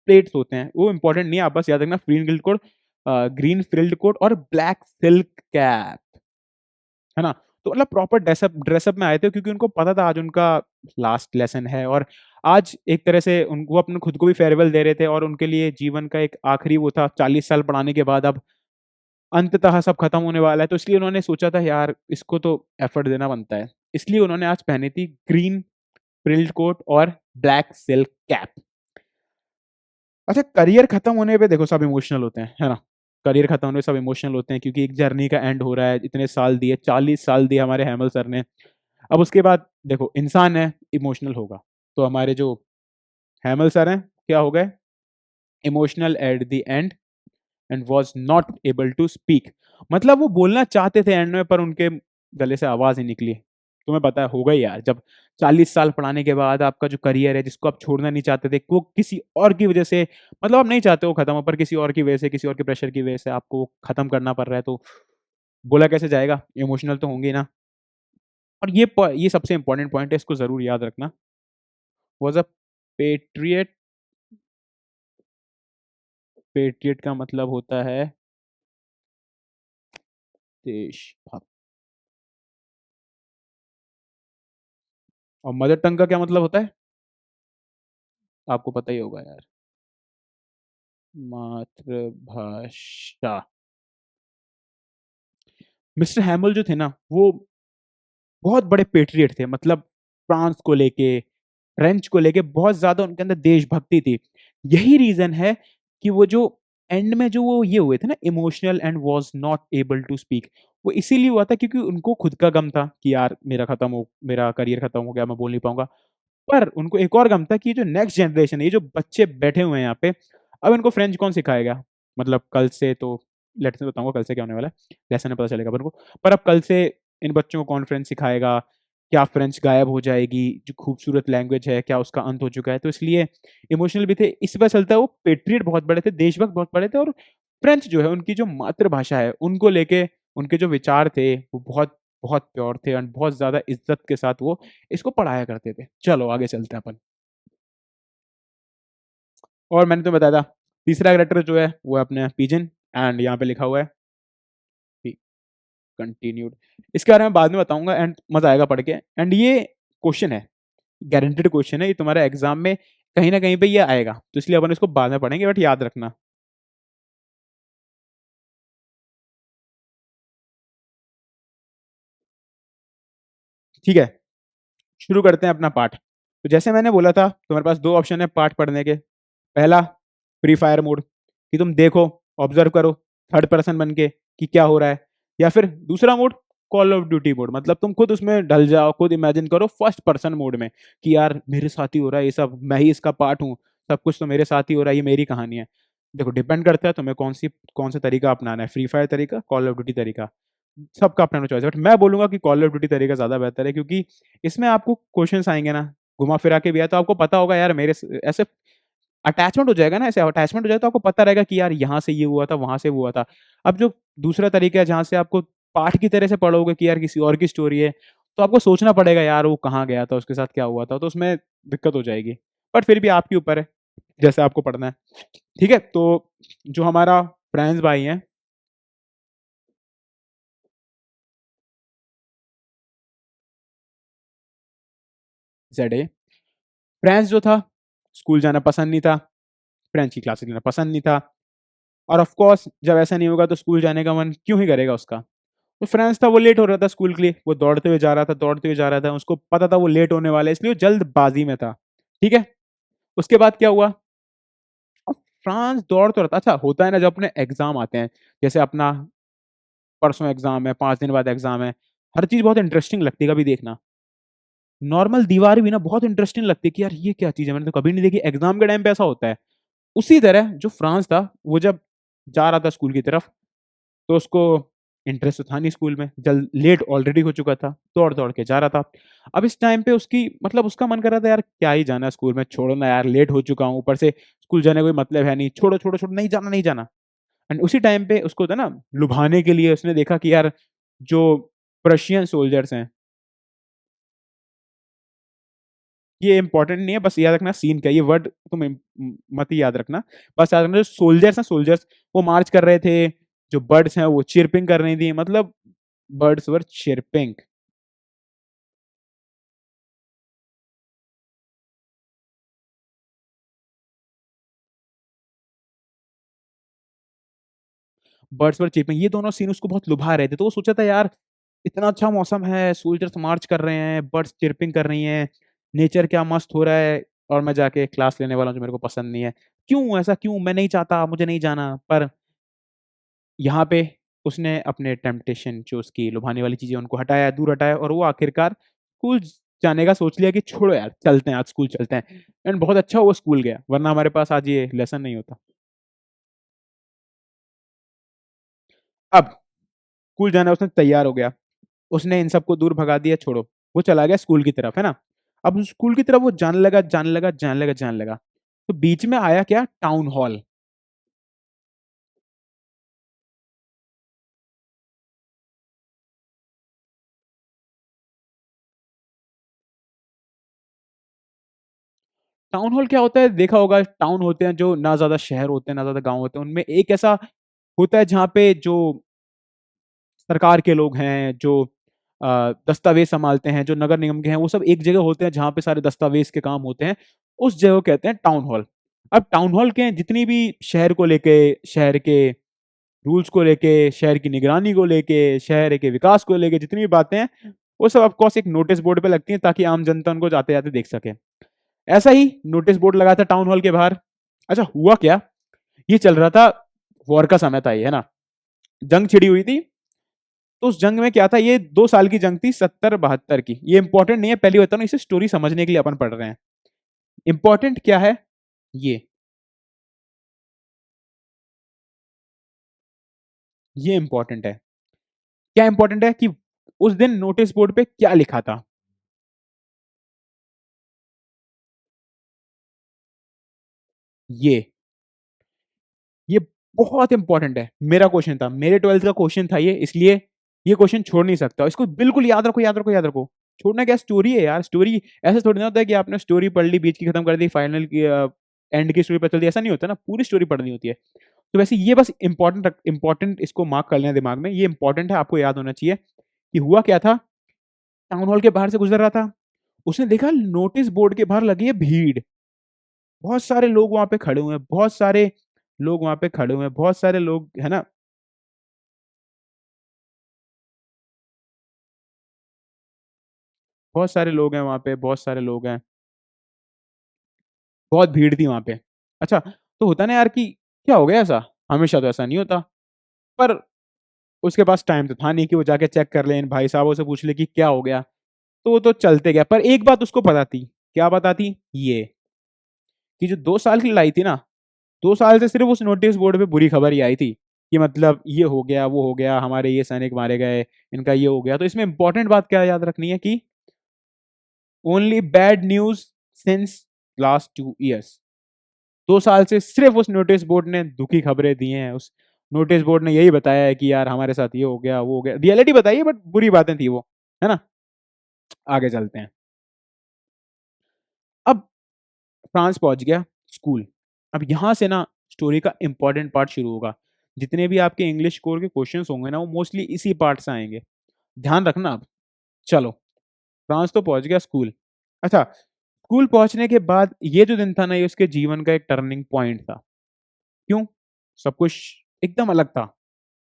प्लेट्स होते हैं। वो इम्पोर्टेंट नहीं है, आप बस याद रखना ग्रीन फ्रिल्ड कोट और ब्लैक सिल्क कैप, है ना? तो मतलब प्रॉपर ड्रेसअप में आए थे क्योंकि उनको पता था आज उनका लास्ट लेसन है और आज एक तरह से उनको अपने खुद को भी फेयरवेल दे रहे थे और उनके लिए जीवन का एक आखिरी वो था 40 साल पढ़ाने के बाद अब अंततः सब खत्म होने वाला है, तो इसलिए उन्होंने सोचा था यार इसको तो एफर्ट देना बनता है। इसलिए उन्होंने आज पहनी थी ग्रीन फ्रिल्ड कोट और ब्लैक सिल्क कैप। अच्छा, करियर खत्म होने पे देखो सब इमोशनल होते हैं, है ना? करियर खत्म होने पे सब इमोशनल होते हैं क्योंकि एक जर्नी का एंड हो रहा है, इतने साल दिए, 40 साल दिए हमारे हैमल सर ने। अब उसके बाद देखो इंसान है, इमोशनल होगा। तो हमारे जो हैमल सर हैं, क्या हो गए? Emotional at the end and was not able to speak. मतलब वो बोलना चाहते थे एंड में पर उनके गले से आवाज़ ही निकली। तुम्हें पता है होगा ही यार जब 40 साल पढ़ाने के बाद आपका जो करियर है जिसको आप छोड़ना नहीं चाहते थे, वो किसी और की वज़ह से मतलब आप नहीं चाहते वो खत्म हो पर किसी और की वज़ह से, किसी और के प्रेशर की वज़ह से आपको खत्म करना पड़ रहा है तो बोला कैसे जाएगा? इमोशनल तो होंगे ही ना। और ये सबसे इम्पोर्टेंट पॉइंट है, इसको ज़रूर याद रखना। वाज़ अ पैट्रियट, पैट्रियट का मतलब होता है देशभक्त और मदर टंग का क्या मतलब होता है? आपको पता ही होगा यार। मातृभाषा। मिस्टर हैमल जो थे ना, वो बहुत बड़े पैट्रियट थे मतलब फ्रांस को लेके, फ्रेंच को लेके बहुत ज़्यादा उनके अंदर देशभक्ति थी। यही रीज़न है कि वो जो एंड में जो वो ये हुए थे ना emotional and was not able to speak, वो इसीलिए हुआ था क्योंकि उनको खुद का गम था कि यार मेरा करियर खत्म हो गया, मैं बोल नहीं पाऊँगा। पर उनको एक और गम था कि ये जो नेक्स्ट जनरेशन है, ये जो बच्चे बैठे हुए हैं यहाँ पे, अब इनको फ्रेंच कौन सिखाएगा? मतलब कल से तो लेट्स से बताऊँगा कल से क्या होने वाला है, लेसन में पता चलेगा अपन को। पर अब कल से इन बच्चों को कौन फ्रेंच सिखाएगा? क्या फ्रेंच गायब हो जाएगी? जो खूबसूरत लैंग्वेज है, क्या उसका अंत हो चुका है? तो इसलिए इमोशनल भी थे। इस वजह चलता है वो पैट्रियट बहुत बड़े थे, देशभक्त बहुत बड़े थे और फ्रेंच जो है उनकी जो मातृभाषा है, उनको लेके उनके जो विचार थे, वो बहुत बहुत प्योर थे एंड बहुत ज़्यादा इज़्ज़त के साथ वो इसको पढ़ाया करते थे। चलो आगे चलते हैं अपन। और मैंने तुम्हें बताया था, तीसरा कैरेक्टर जो है वो है अपने पिजन एंड यहाँ पे लिखा हुआ है बी कंटिन्यूड। इसके बारे में बाद में बताऊँगा एंड मज़ा आएगा पढ़ के एंड ये क्वेश्चन है, गारंटीड क्वेश्चन है, ये तुम्हारे एग्ज़ाम में कहीं न कहीं पे ये आएगा। तो इसलिए अपन इसको बाद में पढ़ेंगे बट याद रखना। ठीक है, शुरू करते हैं अपना पाठ। तो जैसे मैंने बोला था तुम्हारे पास 2 ऑप्शन है पाठ पढ़ने के। पहला फ्री फायर मोड कि तुम देखो, ऑब्जर्व करो थर्ड पर्सन बन के कि क्या हो रहा है, या फिर दूसरा mode call of duty mode, मतलब तुम खुद उसमें ढल जाओ, खुद इमेजिन करो फर्स्ट पर्सन मोड में कि यार मेरे साथ ही हो रहा है ये सब, मैं ही इसका पार्ट हूँ, सब कुछ तो मेरे साथ ही हो रहा है, ये मेरी कहानी है। देखो डिपेंड करता है तुम्हें कौन सा तरीका अपनाना है, फ्री फायर तरीका, कॉल ऑफ ड्यूटी तरीका, सबका अपना चॉइस है। बट मैं बोलूंगा कि कॉल ऑफ ड्यूटी तरीका ज्यादा बेहतर है, क्योंकि इसमें आपको क्वेश्चंस आएंगे ना, घुमा फिरा के भी आया तो आपको पता होगा यार ऐसे अटैचमेंट हो जाएगा ना, ऐसे अटैचमेंट हो जाएगा तो आपको पता रहेगा कि यार यहाँ से ये हुआ था, वहां से वो हुआ था। अब जो दूसरा तरीका है जहां से आपको पाठ की तरह से पढ़ोगे कि यार किसी और की स्टोरी है, तो आपको सोचना पड़ेगा यार वो कहाँ गया था, उसके साथ क्या हुआ था, तो उसमें दिक्कत हो जाएगी। बट फिर भी आपके ऊपर है जैसे आपको पढ़ना है। ठीक है, तो जो हमारा फ्रेंड्स भाई हैं, जेड फ्रेंड्स जो था, स्कूल जाना पसंद नहीं था, फ्रेंड्स की क्लासेस लेना पसंद नहीं था, और ऑफ कोर्स जब ऐसा नहीं होगा तो स्कूल जाने का मन क्यों ही करेगा उसका। तो फ्रेंड्स था, वो लेट हो रहा था स्कूल के लिए, वो दौड़ते हुए जा रहा था, दौड़ते हुए जा रहा था, उसको पता था वो लेट होने वाला है, इसलिए वो जल्दबाजी में था। ठीक है, उसके बाद क्या हुआ, अब फ्रांस दौड़ तो रहा था। अच्छा होता है ना जब अपने एग्जाम आते हैं, जैसे अपना परसों एग्जाम है, 5 दिन बाद एग्जाम है, हर चीज बहुत इंटरेस्टिंग लगती है, कभी देखना नॉर्मल दीवार भी ना बहुत इंटरेस्टिंग लगती है कि यार ये क्या चीज है, मैंने तो कभी नहीं देखी, एग्जाम के टाइम पे ऐसा होता है। उसी तरह जो फ्रांस था, वो जब जा रहा था स्कूल की तरफ, तो उसको इंटरेस्ट तो था नहीं स्कूल में, जल्द लेट ऑलरेडी हो चुका था, दौड़ दौड़ के जा रहा था। अब इस टाइम पे उसकी मतलब उसका मन कर रहा था यार क्या ही जाना है स्कूल में, छोड़ो ना यार, लेट हो चुका हूँ, ऊपर से स्कूल जाने का कोई मतलब है नहीं, छोड़ो छोड़ो छोड़ो, नहीं जाना नहीं जाना। एंड उसी टाइम पे उसको था ना, लुभाने के लिए उसने देखा कि यार जो प्रशियन सोल्जर्स हैं, ये इंपॉर्टेंट नहीं है, बस याद रखना सीन क्या है, ये वर्ड तुम मत ही याद रखना, बस याद रखना जो सोल्जर्स हैं, सोल्जर्स वो मार्च कर रहे थे, जो बर्ड्स हैं वो चिरपिंग कर रही थी, मतलब बर्ड्स वर चिरपिंग। बर्ड्स वर चिरपिंग, ये दोनों सीन उसको बहुत लुभा रहे थे, तो वो सोचा था यार इतना अच्छा मौसम है, सोल्जर्स मार्च कर रहे हैं, बर्ड्स चिरपिंग कर रही हैं, नेचर क्या मस्त हो रहा है, और मैं जाके क्लास लेने वाला हूँ जो मेरे को पसंद नहीं है, क्यों ऐसा, क्यों मैं नहीं चाहता, मुझे नहीं जाना। पर यहाँ पे उसने अपने टेम्पटेशन जो उसकी लुभाने वाली चीज़ें उनको हटाया, दूर हटाया, और वो आखिरकार स्कूल जाने का सोच लिया कि छोड़ो यार चलते हैं, आज स्कूल चलते हैं। एंड बहुत अच्छा वो स्कूल गया, वरना हमारे पास आज ये लेसन नहीं होता। अब स्कूल जाना उसने तैयार हो गया, उसने इन सबको दूर भगा दिया, छोड़ो, वो चला गया स्कूल की तरफ, है ना। अब स्कूल की तरफ वो जाने लगा, जाने लगा, जाने लगा, जाने लगा, तो बीच में आया क्या, टाउन हॉल। टाउन हॉल क्या होता है, देखा होगा, टाउन होते हैं जो ना ज्यादा शहर होते हैं ना ज्यादा गांव होते हैं, उनमें एक ऐसा होता है जहाँ पे जो सरकार के लोग हैं, जो दस्तावेज संभालते हैं, जो नगर निगम के हैं, वो सब एक जगह होते हैं जहाँ पे सारे दस्तावेज के काम होते हैं, उस जगह को कहते हैं टाउन हॉल। अब टाउन हॉल के जितनी भी शहर को लेके, शहर के रूल्स को लेके, शहर की निगरानी को लेके, शहर के विकास को लेके जितनी भी बातें हैं, वो सब ऑफकोर्स एक नोटिस बोर्ड पे लगती हैं ताकि आम जनता उनको जाते जाते देख सके। ऐसा ही नोटिस बोर्ड लगा था टाउन हॉल के बाहर। अच्छा हुआ क्या, ये चल रहा था, वॉर का समय था ये, है ना, जंग छिड़ी हुई थी। तो उस जंग में क्या था, ये 2 साल की जंग थी, 70-72 की। ये इंपॉर्टेंट नहीं है, पहली बता रहा इसे स्टोरी समझने के लिए अपन पढ़ रहे हैं। इंपॉर्टेंट क्या है, ये ये इंपॉर्टेंट है। क्या इंपॉर्टेंट है कि उस दिन नोटिस बोर्ड पे क्या लिखा था, ये ये बहुत इंपॉर्टेंट है, मेरा क्वेश्चन था, मेरे 12th का क्वेश्चन था ये, इसलिए ये क्वेश्चन छोड़ नहीं सकता, इसको बिल्कुल याद रखो, याद रखो, याद रखो। छोड़ना क्या, स्टोरी है यार, स्टोरी ऐसे थोड़ी ना होता है कि आपने स्टोरी पढ़ ली, बीच की खत्म कर दी, फाइनल की एंड की स्टोरी पता चल दी, ऐसा नहीं होता ना, पूरी स्टोरी पढ़नी होती है। तो वैसे ये बस इंपॉर्टेंट इसको मार्क कर लेना दिमाग में, ये इंपॉर्टेंट है, आपको याद होना चाहिए कि हुआ क्या था। टाउन हॉल के बाहर से गुजर रहा था, उसने देखा नोटिस बोर्ड के बाहर लगी है भीड़, बहुत सारे लोग वहां पे खड़े हुए हैं, बहुत सारे लोग वहां पे खड़े हुए हैं, बहुत सारे लोग, है ना, बहुत सारे लोग हैं वहां पे, बहुत सारे लोग हैं, बहुत भीड़ थी वहां पे। अच्छा, तो होता ना यार कि क्या हो गया ऐसा, हमेशा तो ऐसा नहीं होता। पर उसके पास टाइम तो था नहीं कि वो जाके चेक कर ले, इन भाई साहबों से पूछ ले कि क्या हो गया। तो वो तो चलते गया, पर एक बात उसको पता थी। क्या पता थी? ये कि जो 2 साल की लड़ाई थी ना, 2 साल से सिर्फ उस नोटिस बोर्ड पे बुरी खबर ही आई थी कि मतलब ये हो गया, वो हो गया, हमारे ये सैनिक मारे गए, इनका ये हो गया। तो इसमें इंपॉर्टेंट बात क्या याद रखनी है कि only bad news since last 2 years. 2 साल से सिर्फ उस नोटिस बोर्ड ने दुखी खबरें दी हैं। उस नोटिस बोर्ड ने यही बताया है कि यार हमारे साथ ये हो गया, वो हो गया, रियलिटी बताई है, बट बुरी बातें थी वो, है ना। आगे चलते हैं। अब फ्रांस पहुंच गया स्कूल। अब यहां से ना स्टोरी का इंपॉर्टेंट पार्ट शुरू होगा। जितने भी आपके इंग्लिश कोर के क्वेश्चंस होंगे ना, वो मोस्टली इसी पार्ट से आएंगे। ध्यान रखना। अब चलो, फ्रांस तो पहुंच गया स्कूल। अच्छा, स्कूल पहुंचने के बाद ये जो दिन था ना, ये उसके जीवन का एक टर्निंग पॉइंट था। क्यों? सब कुछ एकदम अलग था।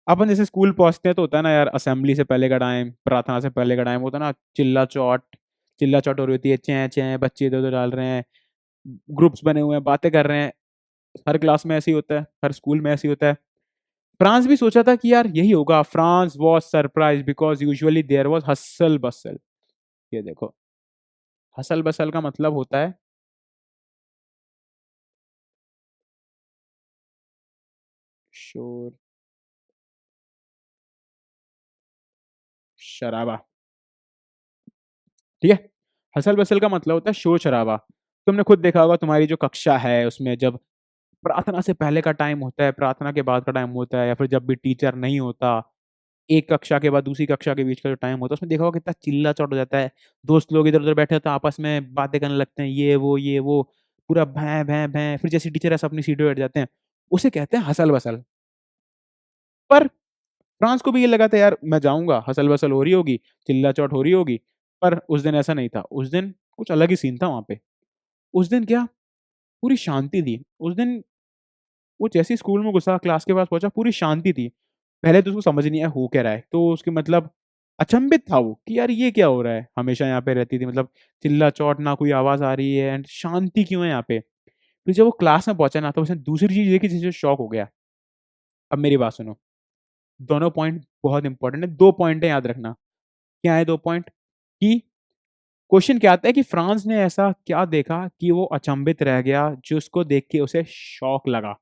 अपन जैसे स्कूल पहुंचते हैं तो होता है ना यार, असेंबली से पहले का टाइम, प्रार्थना से पहले का टाइम होता है ना, चिल्ला चौट हो रही होती है, चैं चैं, बच्चे इधर उधर डाल रहे हैं, ग्रुप्स बने हुए हैं, बातें कर रहे हैं। हर क्लास में ऐसे ही होता है, हर स्कूल में ऐसे ही होता है। फ्रांस भी सोचा था कि यार यही होगा। France was surprise because usually there was hustle bustle. ये देखो, हसल बसल का मतलब होता है शोर शराबा। ठीक है। हसल बसल का मतलब होता है शोर शराबा। तुमने खुद देखा होगा, तुम्हारी जो कक्षा है उसमें जब प्रार्थना से पहले का टाइम होता है, प्रार्थना के बाद का टाइम होता है, या फिर जब भी टीचर नहीं होता, एक कक्षा के बाद दूसरी कक्षा के बीच का जो टाइम होता है, उसमें देखा होगा कितना चिल्ला चौट हो जाता है। दोस्त लोग इधर उधर बैठे होते हैं, आपस में बातें करने लगते हैं, ये वो पूरा भैं भैं भैं। फिर जैसे टीचर ऐसा अपनी सीट पे बैठ जाते हैं, उसे कहते हैं हसल बसल। पर फ्रांस को भी ये लगा था यार मैं जाऊंगा, हसल बसल हो रही होगी, चिल्ला चौट हो रही होगी। पर उस दिन ऐसा नहीं था। उस दिन कुछ अलग ही सीन था वहां पे। उस दिन क्या, पूरी शांति थी उस दिन। वो जैसे ही स्कूल में घुसा, क्लास के पास पहुंचा, पूरी शांति थी। पहले तो उसको समझ नहीं आया हो क्या रहा है, तो उसके मतलब अचंभित था वो कि यार ये क्या हो रहा है। हमेशा यहाँ पे रहती थी, मतलब चिल्ला चौट, ना कोई आवाज आ रही है, एंड शांति क्यों है यहाँ पे। फिर जब वो क्लास में पहुंचा ना, तो उसने दूसरी चीज देखी जिससे शॉक हो गया। अब मेरी बात सुनो, दोनों पॉइंट बहुत इंपॉर्टेंट है। 2 पॉइंट है, याद रखना। क्या है 2 पॉइंट? कि क्वेश्चन क्या आता है कि फ्रांस ने ऐसा क्या देखा कि वो अचंभित रह गया, जो उसको देख के उसे शॉक लगा।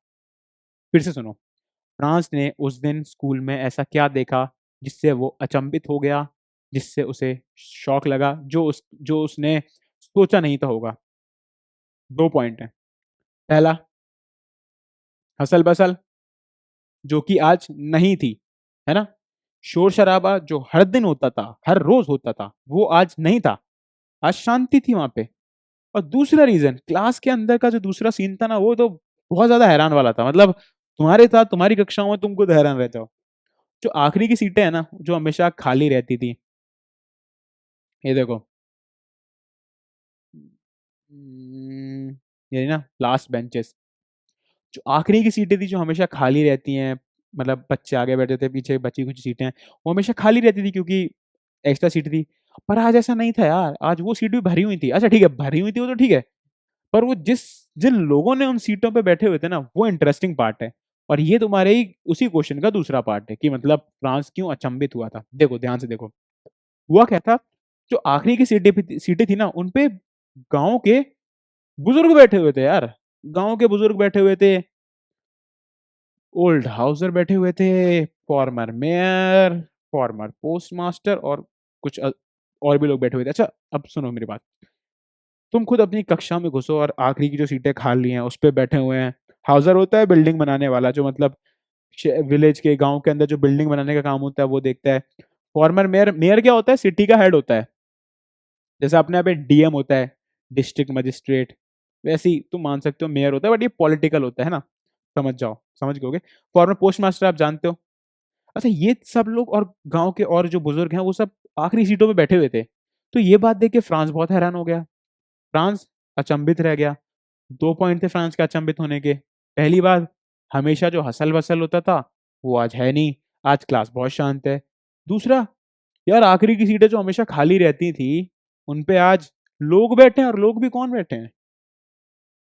फिर से सुनो, फ्रांस ने उस दिन स्कूल में ऐसा क्या देखा जिससे वो अचंभित हो गया, जिससे उसे शॉक लगा, जो उसने सोचा नहीं था होगा। 2 पॉइंट है। पहला, हसल बसल जो कि आज नहीं थी, है ना। शोर शराबा जो हर दिन होता था, हर रोज होता था, वो आज नहीं था। आज शांति थी वहां पे। और दूसरा रीजन, क्लास के अंदर का जो दूसरा सीन था ना, वो तो बहुत ज्यादा हैरान वाला था। मतलब तुम्हारे साथ, तुम्हारी कक्षाओं में तुम खुद हैरान रहते हो। जो आखिरी की सीटें है ना, जो हमेशा खाली रहती थी, ये देखो। ये ना लास्ट बेंचेस, जो आखिरी की सीटें थी, जो हमेशा खाली रहती हैं। मतलब बच्चे आगे बैठे थे, पीछे बची कुछ सीटें हैं, वो हमेशा खाली रहती थी क्योंकि एक्स्ट्रा सीट थी। पर आज ऐसा नहीं था यार। आज वो सीट भी भरी हुई थी। अच्छा ठीक है, भरी हुई थी वो तो ठीक है, पर वो जिन लोगों ने उन सीटों पे बैठे हुए थे ना, वो इंटरेस्टिंग पार्ट है। और ये तुम्हारे ही उसी क्वेश्चन का दूसरा पार्ट है कि मतलब फ्रांस क्यों अचंभित हुआ था। देखो ध्यान से देखो, हुआ क्या था। जो आखिरी की सीटें थी ना, उनपे गांव के बुजुर्ग बैठे हुए थे यार। गांव के बुजुर्ग बैठे हुए थे, ओल्ड हाउसर बैठे हुए थे, farmer mayor, farmer post master, और कुछ और भी लोग बैठे हुए थे। अच्छा, अब सुनो मेरी बात। तुम खुद अपनी कक्षा में घुसो और आखिरी की जो सीटें खाली हैं उस पे बैठे हुए हैं। हाउसर होता है बिल्डिंग बनाने वाला, जो मतलब विलेज के, गांव के अंदर जो बिल्डिंग बनाने का काम होता है वो देखता है। फॉर्मर मेयर, मेयर क्या होता है? सिटी का हेड होता है। जैसे अपने यहाँ पे डीएम होता है, डिस्ट्रिक्ट मजिस्ट्रेट, वैसे ही तुम मान सकते हो मेयर होता है, बट ये पॉलिटिकल होता है ना। समझ जाओ, समझ गए। फॉर्मर पोस्ट मास्टर आप जानते हो। अच्छा, ये सब लोग और गांव के और जो बुजुर्ग हैं वो सब आखिरी सीटों पे बैठे हुए थे। तो ये बात देख के फ्रांस बहुत हैरान हो गया। फ्रांस अचंभित रह गया। 2 पॉइंट थे फ्रांस के अचंभित होने के। पहली बात, हमेशा जो हसल बसल होता था वो आज है नहीं। आज क्लास बहुत शांत है। दूसरा, यार आखिरी की सीटें जो हमेशा खाली रहती थी, उन पे आज लोग बैठे हैं। और लोग भी कौन बैठे हैं?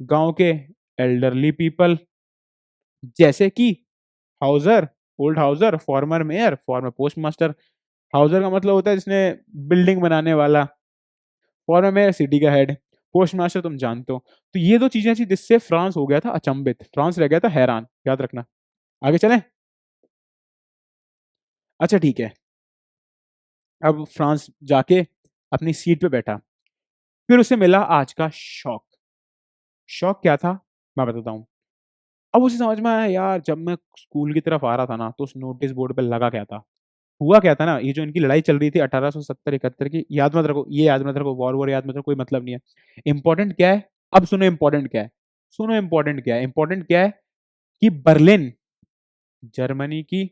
गांव के एल्डरली पीपल, जैसे कि Houser, old Houser, farmer mayor, farmer postmaster. Houser का मतलब होता है जिसने बिल्डिंग बनाने वाला, फॉर्मर मेयर सिटी का हेड, पोस्टमास्टर तुम जानते हो। तो ये दो चीजें थी जिससे फ्रांस हो गया था अचंभित, फ्रांस रह गया था हैरान, याद रखना। आगे चलें। अच्छा ठीक है, अब फ्रांस जाके अपनी सीट पे बैठा, फिर उसे मिला आज का शौक। शौक क्या था, मैं बताता हूँ। अब उसे समझ में आया, यार जब मैं स्कूल की तरफ आ रहा था ना, तो उस नोटिस बोर्ड पे लगा क्या था। हुआ क्या था ना, ये जो इनकी लड़ाई चल रही थी 1870-71 की, याद मत रखो, ये याद मत रखो, वॉर वॉर याद मत रखो, कोई मतलब नहीं है। इंपॉर्टेंट क्या है, अब सुनो इंपॉर्टेंट क्या है, सुनो इंपॉर्टेंट क्या है, इंपॉर्टेंट क्या है कि बर्लिन, जर्मनी की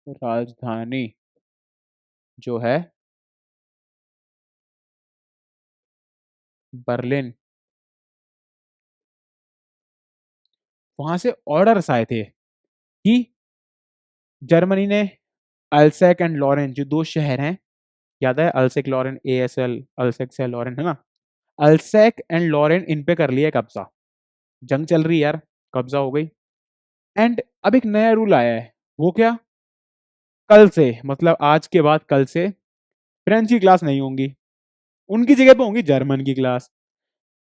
राजधानी जो है बर्लिन, वहां से ऑर्डर्स आए थे कि जर्मनी ने अल्सैक एंड लॉरेन, जो दो शहर हैं, याद है अल्सैक लॉरेन, ASL, अल्सैक से लॉरेन है ना, अल्सैक एंड लॉरेन इन पे कर लिया कब्जा। जंग चल रही है यार, कब्जा हो गई। एंड अब एक नया रूल आया है, वो क्या, कल से, मतलब आज के बाद कल से फ्रेंच की क्लास नहीं होंगी, उनकी जगह पे होंगी जर्मन की क्लास।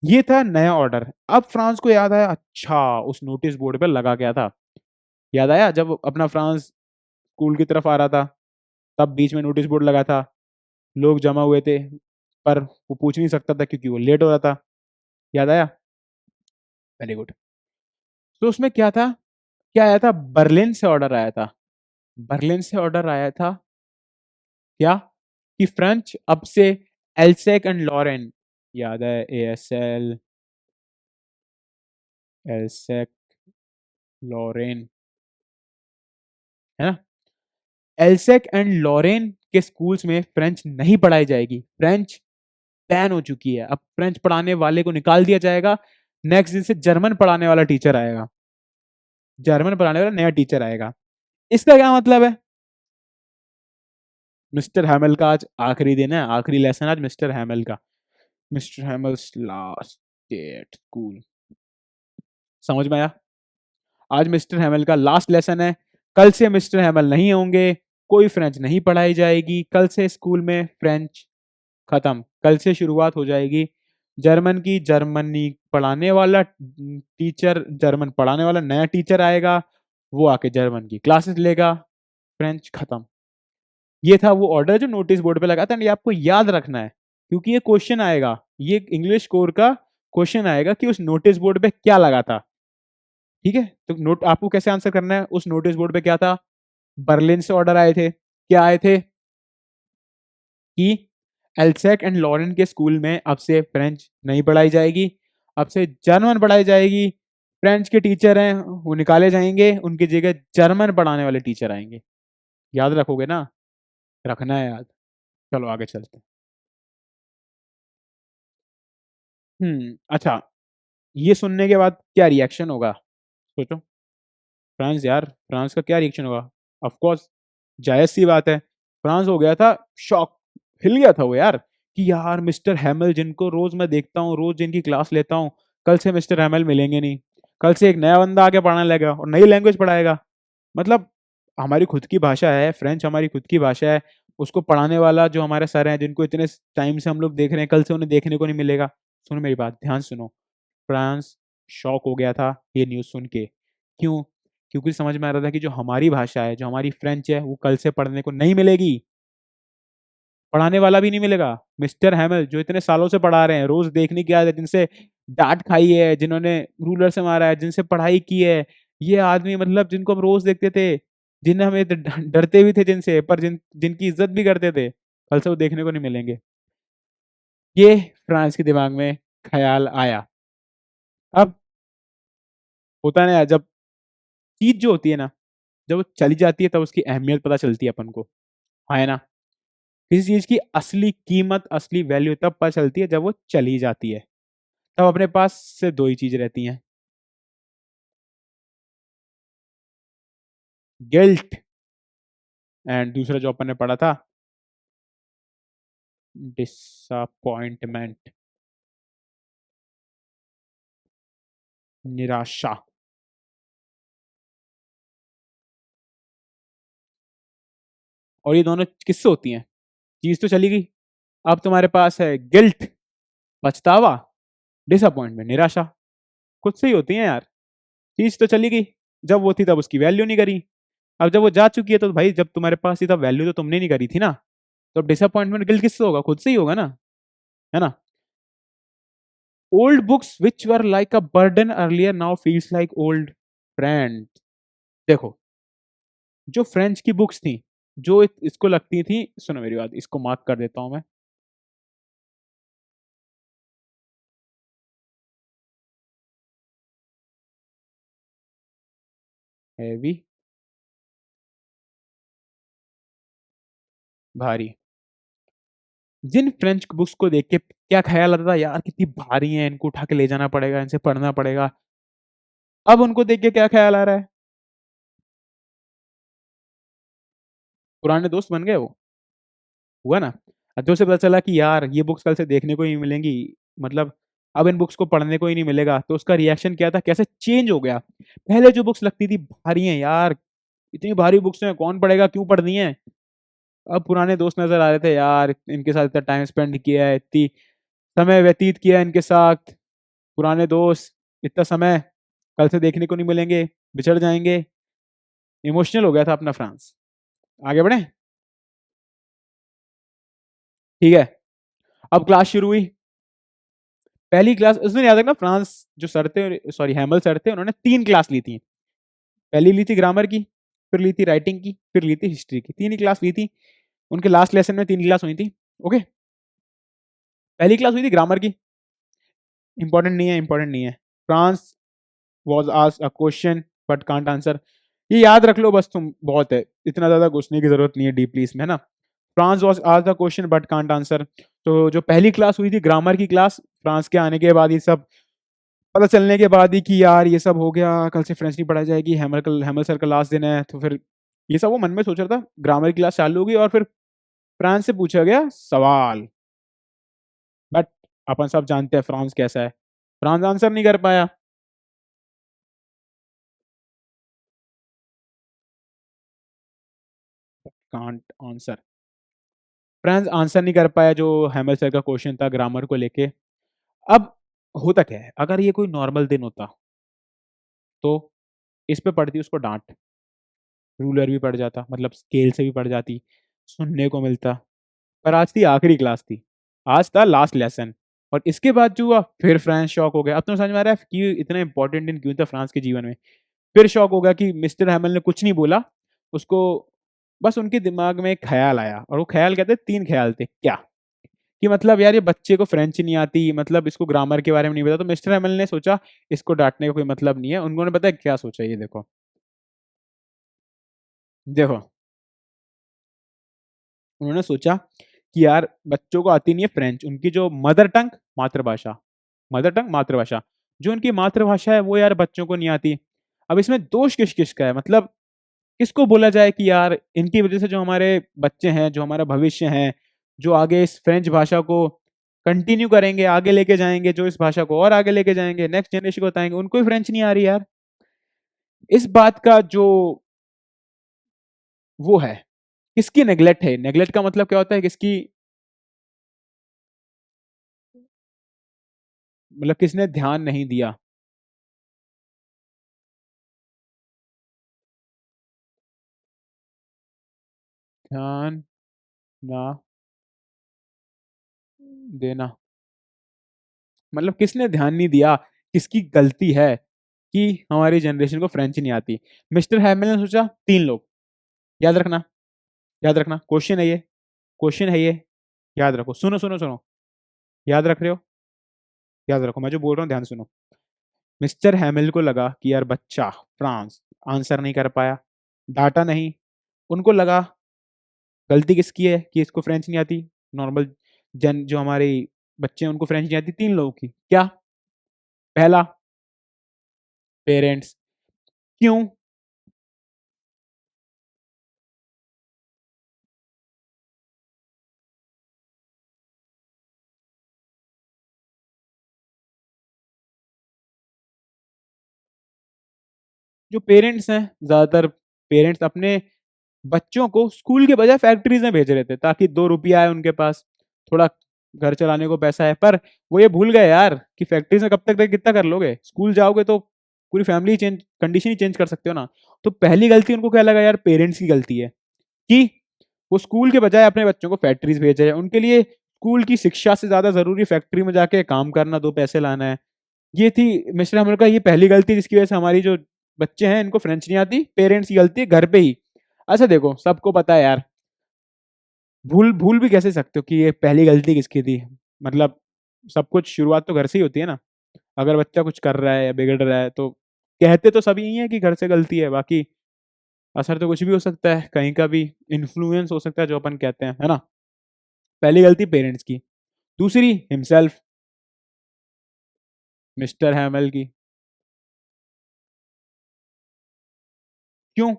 ये था नया ऑर्डर। अब फ्रांस को याद आया, अच्छा उस नोटिस बोर्ड पे लगा क्या था। याद आया जब अपना फ्रांस स्कूल की तरफ आ रहा था, तब बीच में नोटिस बोर्ड लगा था, लोग जमा हुए थे, पर वो पूछ नहीं सकता था क्योंकि वो लेट हो रहा था। याद आया, वेरी गुड। तो उसमें क्या था, क्या आया था, बर्लिन से ऑर्डर आया था, बर्लिन से ऑर्डर आया था क्या, कि फ्रेंच अब से एल्सेक एंड लॉरेन, याद है ASL, एल्सेक, लॉरेन, है ना, एल्सेक एंड लॉरेन के स्कूल्स में फ्रेंच नहीं पढ़ाई जाएगी, फ्रेंच बैन हो चुकी है, अब फ्रेंच पढ़ाने वाले को निकाल दिया जाएगा, नेक्स्ट दिन से जर्मन पढ़ाने वाला टीचर आएगा, जर्मन पढ़ाने वाला नया टीचर आएगा। इसका क्या मतलब है, मिस्टर हैमल का आज आखिरी दिन है, आखिरी लेसन आज मिस्टर हैमल का, mister Hummels last day at school, समझ में आया, आज मिस्टर हैमल का लास्ट लेसन है, कल से मिस्टर हैमल नहीं होंगे, कोई फ्रेंच नहीं पढ़ाई जाएगी, कल से स्कूल में फ्रेंच खत्म, कल से शुरुआत हो जाएगी जर्मन की, जर्मनी पढ़ाने वाला टीचर, जर्मन पढ़ाने वाला नया टीचर आएगा, वो आके जर्मन की क्लासेस लेगा, फ्रेंच खत्म। ये था वो ऑर्डर जो नोटिस बोर्ड पे लगा था, ये आपको याद रखना है क्योंकि ये क्वेश्चन आएगा, ये इंग्लिश कोर का क्वेश्चन आएगा कि उस नोटिस बोर्ड पे क्या लगा था। ठीक है, तो नोट आपको कैसे आंसर करना है, उस नोटिस बोर्ड पे क्या था, बर्लिन से ऑर्डर आए थे, क्या आए थे कि एल्सेक एंड लॉरेन के स्कूल में अब से फ्रेंच नहीं पढ़ाई जाएगी, अब से जर्मन पढ़ाई जाएगी, फ्रेंच के टीचर हैं वो निकाले जाएंगे, उनकी जगह जर्मन पढ़ाने वाले टीचर आएंगे। याद रखोगे ना, रखना है याद। चलो आगे चलते हैं। अच्छा, ये सुनने के बाद क्या रिएक्शन होगा, सोचो, फ्रांस यार, फ्रांस का क्या रिएक्शन होगा। ऑफ कोर्स, जायज सी बात है, फ्रांस हो गया था शॉक, हिल गया था वो यार, कि यार मिस्टर हैमल जिनको रोज मैं देखता हूँ, रोज जिनकी क्लास लेता हूँ, कल से मिस्टर हैमल मिलेंगे नहीं, कल से एक नया बंदा आके पढ़ाने लगेगा और नई लैंग्वेज पढ़ाएगा। मतलब हमारी खुद की भाषा है फ्रेंच, हमारी खुद की भाषा है, उसको पढ़ाने वाला जो हमारे सर हैं जिनको इतने टाइम से हम लोग देख रहे हैं, कल से उन्हें देखने को नहीं मिलेगा। सुनो मेरी बात, ध्यान सुनो। फ्रांस शॉक हो गया था ये न्यूज़ सुन के, क्यों, क्योंकि समझ में आ रहा था कि जो हमारी भाषा है, जो हमारी फ्रेंच है, वो कल से पढ़ने को नहीं मिलेगी, पढ़ाने वाला भी नहीं मिलेगा। मिस्टर हैमल जो इतने सालों से पढ़ा रहे हैं, रोज देखने की आदत, जिनसे डांट खाई है, जिन्होंने रूलर से मारा है, जिनसे पढ़ाई की है, ये आदमी मतलब जिनको हम रोज देखते थे, जिन्हें हमें डरते भी थे जिनसे, पर जिनकी इज्जत भी करते थे, कल से वो देखने को नहीं मिलेंगे। ये फ्रांस के दिमाग में ख्याल आया। अब होता ना, जब चीज जो होती है ना, जब वो चली जाती है तब उसकी अहमियत पता चलती है अपन को, हाँ है ना। किसी चीज की असली कीमत, असली वैल्यू तब पता चलती है जब वो चली जाती है, तब अपने पास से दो ही चीज रहती हैं, गिल्ट, एंड दूसरा जो अपन ने पढ़ा था, डिसअपॉइंटमेंट। निराशा। और ये दोनों किससे होती हैं? चीज तो चली गई। अब तुम्हारे पास है गिल्ट, पछतावा, डिसअपॉइंटमेंट, निराशा। खुद से ही होती हैं यार। चीज तो चली गई, जब वो थी तब उसकी वैल्यू नहीं करी। अब जब वो जा चुकी है तो भाई जब तुम्हारे पास थी तब वैल्यू तो तुमने नहीं करी थी ना। तो अब डिसअपॉइंटमेंट गिल्ट किससे होगा? खुद से ही होगा ना, है ना। Old books which were like a burden earlier now feels like old friend. देखो, जो फ्रेंच की बुक्स थी, जो इसको लगती थी, सुनो मेरी बात, इसको मार्क कर देता हूं मैं। हैवी, भारी। जिन फ्रेंच बुक्स को देख के क्या ख्याल आता था, यार कितनी भारी है, इनको उठा के ले जाना पड़ेगा, इनसे पढ़ना पड़ेगा। अब उनको देख के क्या ख्याल आ रहा है? पुराने दोस्त बन गए वो। हुआ ना। अब जो से पता चला कि यार ये बुक्स कल से देखने को ही नहीं मिलेंगी, मतलब अब इन बुक्स को पढ़ने को ही नहीं मिलेगा, तो उसका रिएक्शन क्या था, कैसे चेंज हो गया। पहले जो बुक्स लगती थी भारी हैं यार, इतनी भारी बुक्स हैं कौन पढ़ेगा, क्यों पढ़नी है। अब पुराने दोस्त नजर आ रहे थे यार, इनके साथ इतना टाइम स्पेंड किया है, इतनी समय व्यतीत किया है इनके साथ। पुराने दोस्त, इतना समय कल से देखने को नहीं मिलेंगे, बिछड़ जाएंगे। इमोशनल हो गया था अपना फ्रांस। आगे बढ़े। ठीक है। अब क्लास शुरू हुई। पहली क्लास उस दिन याद रखना, फ्रांस जो सर थे, सॉरी हैमल सर थे, उन्होंने 3 क्लास ली थी। पहली ली थी ग्रामर की, फिर ली थी राइटिंग की, फिर ली थी हिस्ट्री की। 3 ही क्लास ली थी। उनके लास्ट लेसन में 3 क्लास हुई थी। ओके। पहली क्लास हुई थी ग्रामर की। इंपॉर्टेंट नहीं है, इंपॉर्टेंट नहीं है। फ्रांस वॉज आज a question but can't answer. ये याद रख लो बस तुम, बहुत है, इतना ज्यादा घुसने की जरूरत नहीं है डीपली इसमें, है ना। फ्रांस वॉज आज the question but can't answer. तो जो पहली क्लास हुई थी ग्रामर की क्लास, फ्रांस के आने के बाद ये सब पता चलने के बाद ही कि यार ये सब हो गया, कल से फ्रेंच नहीं पढ़ाई जाएगी, हैमल सर का लास्ट दिन है, तो फिर ये सब वो मन में सोच रहा था। ग्रामर की क्लास चालू होगी और फिर फ्रांस से पूछा गया सवाल। बट अपन सब जानते हैं फ्रांस कैसा है। फ्रांस आंसर नहीं कर पाया। Can't answer. फ्रांस आंसर नहीं कर पाया जो हैमल सर का क्वेश्चन था ग्रामर को लेके। अब होता क्या है, अगर ये कोई नॉर्मल दिन होता तो इस पे पड़ती उसको डांट, रूलर भी पड़ जाता, मतलब स्केल से भी पड़ जाती, सुनने को मिलता। पर आज थी आखिरी क्लास थी, आज था लास्ट लेसन। और इसके बाद जो हुआ, फिर फ्रांस शॉक हो गया। अब तो समझ में आ रहा है कि इतना इंपॉर्टेंट दिन क्यों था फ्रांस के जीवन में। फिर शॉक हो गया कि मिस्टर हैमल ने कुछ नहीं बोला उसको, बस उनके दिमाग में एक ख्याल आया, और वो ख्याल कहते 3 ख्याल थे क्या, कि मतलब यार ये बच्चे को फ्रेंच नहीं आती, मतलब इसको ग्रामर के बारे में नहीं पता। तो मिस्टर हैमल ने सोचा इसको डांटने का कोई मतलब नहीं है। उन्होंने पता है क्या सोचा, ये देखो। देखो, उन्होंने सोचा कि यार बच्चों को आती नहीं है फ्रेंच, उनकी जो मदर टंग, मातृभाषा, मदर टंग मातृभाषा, जो उनकी मातृभाषा है वो यार बच्चों को नहीं आती। अब इसमें दोष किस किस का है, मतलब किसको बोला जाए कि यार इनकी वजह से जो हमारे बच्चे हैं, जो हमारा भविष्य है, जो आगे इस फ्रेंच भाषा को कंटिन्यू करेंगे, आगे लेके जाएंगे, जो इस भाषा को और आगे लेके जाएंगे, नेक्स्ट जनरेशन को बताएंगे, उनको ही फ्रेंच नहीं आ रही यार। इस बात का जो वो है, किसकी नेग्लेक्ट है। नेग्लेक्ट का मतलब क्या होता है, किसकी, मतलब किसने ध्यान नहीं दिया। ध्यान ना देना, मतलब किसने ध्यान नहीं दिया, किसकी गलती है कि हमारी जनरेशन को फ्रेंच नहीं आती। मिस्टर हैमिल ने सोचा 3 लोग। याद रखना, याद रखना, क्वेश्चन है ये, क्वेश्चन है ये। याद रखो, सुनो सुनो सुनो। याद रख रहे हो? याद रखो, मैं जो बोल रहा हूँ ध्यान सुनो। मिस्टर हैमिल को लगा कि यार बच्चा फ्रांस आंसर नहीं कर पाया, डाटा नहीं। उनको लगा गलती किसकी है कि इसको फ्रेंच नहीं आती। नॉर्मल जन जो हमारे बच्चे हैं उनको फ्रेंच नहीं आती, 3 लोगों की क्या। पहला, पेरेंट्स। क्यों? जो पेरेंट्स हैं, ज़्यादातर पेरेंट्स अपने बच्चों को स्कूल के बजाय फैक्ट्रीज में भेज रहे थे ताकि 2 रुपया आए उनके पास, थोड़ा घर चलाने को पैसा है। पर वो ये भूल गए यार कि फैक्ट्रीज में कब तक कितना कर लोगे, स्कूल जाओगे तो पूरी फैमिली चेंज, कंडीशन ही चेंज कर सकते हो ना। तो पहली गलती उनको क्या लगा यार, पेरेंट्स की गलती है कि वो स्कूल के बजाय अपने बच्चों को फैक्ट्रीज भेज रहे हैं। उनके लिए स्कूल की शिक्षा से ज्यादा जरूरी फैक्ट्री में जाके काम करना, 2 पैसे लाना है। ये थी मिस्टर हमल का ये पहली गलती, जिसकी वजह से हमारी जो बच्चे हैं इनको फ्रेंच नहीं आती, पेरेंट्स की गलती है घर पे ही। अच्छा देखो, सबको पता है यार, भूल भूल भी कैसे सकते हो कि ये पहली गलती किसकी थी। मतलब सब कुछ शुरुआत तो घर से ही होती है ना। अगर बच्चा कुछ कर रहा है या बिगड़ रहा है तो कहते तो सभी यही है कि घर से गलती है, बाकी असर तो कुछ भी हो सकता है, कहीं का भी इन्फ्लुएंस हो सकता है जो अपन कहते हैं, है ना। पहली गलती पेरेंट्स की। दूसरी हिमसेल्फ, मिस्टर हैमल की। क्यों?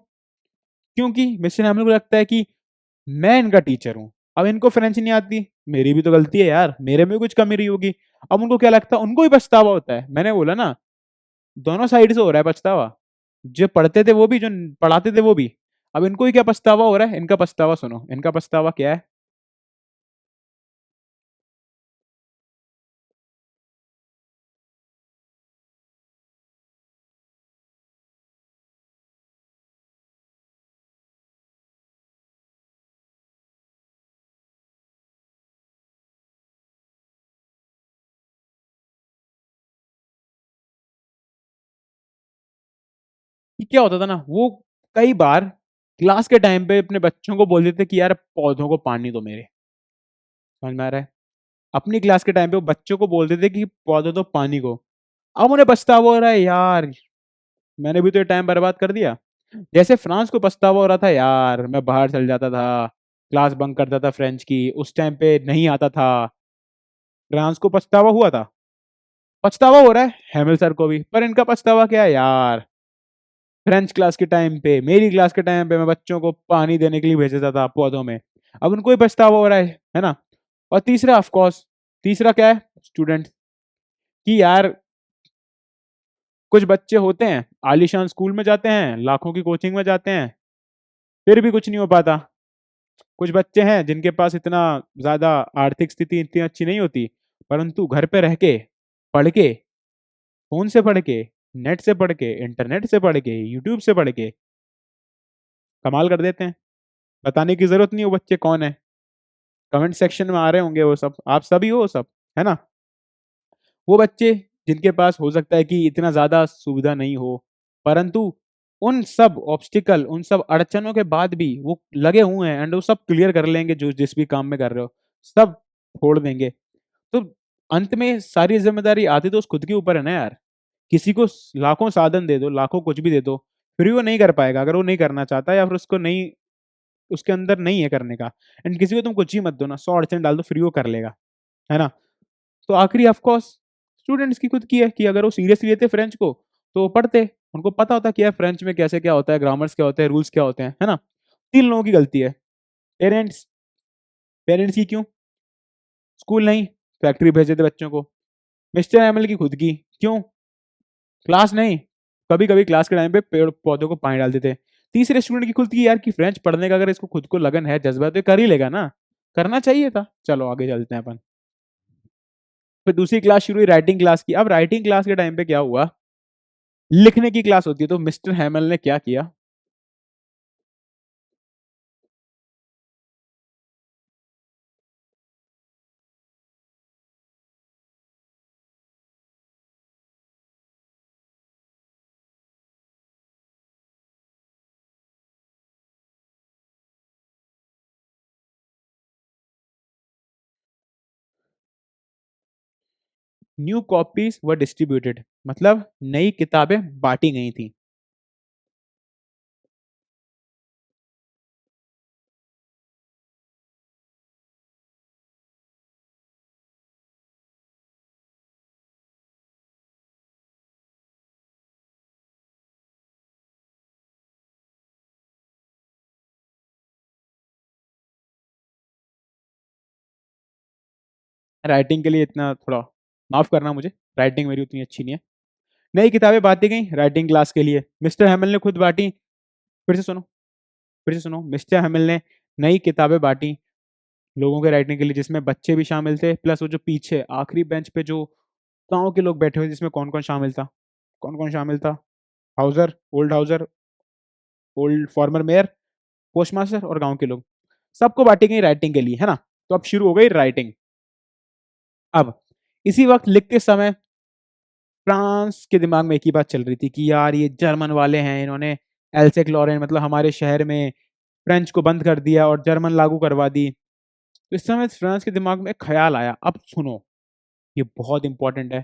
क्योंकि मिस्टर हैमल को लगता है कि मैं इनका टीचर हूँ, अब इनको फ्रेंच नहीं आती, मेरी भी तो गलती है यार, मेरे में भी कुछ कमी रही होगी। अब उनको क्या लगता है, उनको भी पछतावा होता है। मैंने बोला ना, दोनों साइड से हो रहा है पछतावा, जो पढ़ते थे वो भी, जो पढ़ाते थे वो भी। अब इनको ही क्या पछतावा हो रहा है, इनका पछतावा सुनो, इनका पछतावा क्या है। कि क्या होता था ना, वो कई बार क्लास के टाइम पे अपने बच्चों को बोल देते कि यार पौधों को पानी दो मेरे। समझ में आ रहा है? अपनी क्लास के टाइम पे वो बच्चों को बोल देते कि पौधों दो पानी को। अब उन्हें पछतावा हो रहा है यार, मैंने भी तो ये टाइम बर्बाद कर दिया। जैसे फ्रांस को पछतावा हो रहा था, यार मैं बाहर चल जाता था, क्लास बंक करता था, फ्रेंच की उस टाइम पे नहीं आता था। फ्रांस को पछतावा हुआ था, पछतावा हो रहा है हैमिल सर को भी। पर इनका पछतावा क्या है यार, फ्रेंच क्लास के टाइम पे, मेरी क्लास के टाइम पे मैं बच्चों को पानी देने के लिए भेज देता था पौधों में। अब उनको ही पछतावा हो रहा है ना। और तीसरा ऑफ कोर्स, तीसरा क्या है, स्टूडेंट, कि यार कुछ बच्चे होते हैं आलीशान स्कूल में जाते हैं, लाखों की कोचिंग में जाते हैं, फिर भी कुछ नहीं हो पाता। कुछ बच्चे हैं जिनके पास इतना ज्यादा आर्थिक स्थिति इतनी अच्छी नहीं होती, परंतु घर पे रह के, पढ़ के, फोन से पढ़ के, नेट से पढ़ के, इंटरनेट से पढ़ के, यूट्यूब से पढ़ के कमाल कर देते हैं। बताने की जरूरत नहीं वो बच्चे कौन है, कमेंट सेक्शन में आ रहे होंगे वो सब, आप सभी हो सब, है ना। वो बच्चे जिनके पास हो सकता है कि इतना ज्यादा सुविधा नहीं हो, परंतु उन सब ऑब्स्टिकल, उन सब अड़चनों के बाद भी वो लगे हुए हैं एंड वो सब क्लियर कर लेंगे, जो जिस भी काम में कर रहे हो सब छोड़ देंगे। तो अंत में सारी जिम्मेदारी आती तो उस खुद के ऊपर है ना यार। किसी को लाखों साधन दे दो, लाखों कुछ भी दे दो, फिर भी वो नहीं कर पाएगा अगर वो नहीं करना चाहता, या फिर उसको नहीं, उसके अंदर नहीं है करने का। एंड किसी को तुम कुछ ही मत दो ना, 100 अड़चन डाल दो, फिर वो कर लेगा, है ना। तो आखिरी ऑफ कोर्स स्टूडेंट्स की खुद की है कि अगर वो सीरियसली लेते फ्रेंच को तो वो पढ़ते, उनको पता होता कि यार फ्रेंच में कैसे क्या होता है, ग्रामर्स क्या होते हैं, रूल्स क्या होते हैं, है ना। 3 लोगों की गलती है। पेरेंट्स, पेरेंट्स की क्यों, स्कूल नहीं, फैक्ट्री भेजे थे बच्चों को। मिस्टर एमएल की खुद की, क्यों, क्लास नहीं, कभी कभी क्लास के टाइम पे पेड़ पौधों को पानी डालते थे। तीसरे स्टूडेंट की खुद की यार, कि फ्रेंच पढ़ने का अगर इसको खुद को लगन है, जज्बा, तो ये कर ही लेगा ना, करना चाहिए था। चलो आगे चलते हैं अपन। फिर दूसरी क्लास शुरू हुई, राइटिंग क्लास की। अब राइटिंग क्लास के टाइम पे क्या हुआ, लिखने की क्लास होती है, तो मिस्टर हैमल ने क्या किया, न्यू कॉपीज वर डिस्ट्रीब्यूटेड, मतलब नई किताबें बांटी गई थी। राइटिंग के लिए इतना थोड़ा माफ करना मुझे, राइटिंग मेरी उतनी अच्छी नहीं है। नई किताबें बांटी गई राइटिंग क्लास के लिए। मिस्टर हैमिल ने खुद बांटी। फिर से सुनो, फिर से सुनो। मिस्टर हैमिल ने नई किताबें बांटी लोगों के राइटिंग के लिए, जिसमें बच्चे भी शामिल थे, प्लस वो जो पीछे आखिरी बेंच पे जो गांव के लोग बैठे हुए, जिसमें कौन कौन शामिल था? कौन कौन शामिल था? Houser, old farmer mayor, postmaster और गांव के लोग। सबको बांटी गई राइटिंग के लिए, है ना? तो अब शुरू हो गई राइटिंग। अब इसी वक्त लिखते समय फ्रांस के दिमाग में एक ही बात चल रही थी कि यार ये जर्मन वाले हैं, इन्होंने एल्सेक लॉरेन मतलब हमारे शहर में फ्रेंच को बंद कर दिया और जर्मन लागू करवा दी। तो इस समय फ्रांस के दिमाग में एक ख्याल आया। अब सुनो, ये बहुत इंपॉर्टेंट है।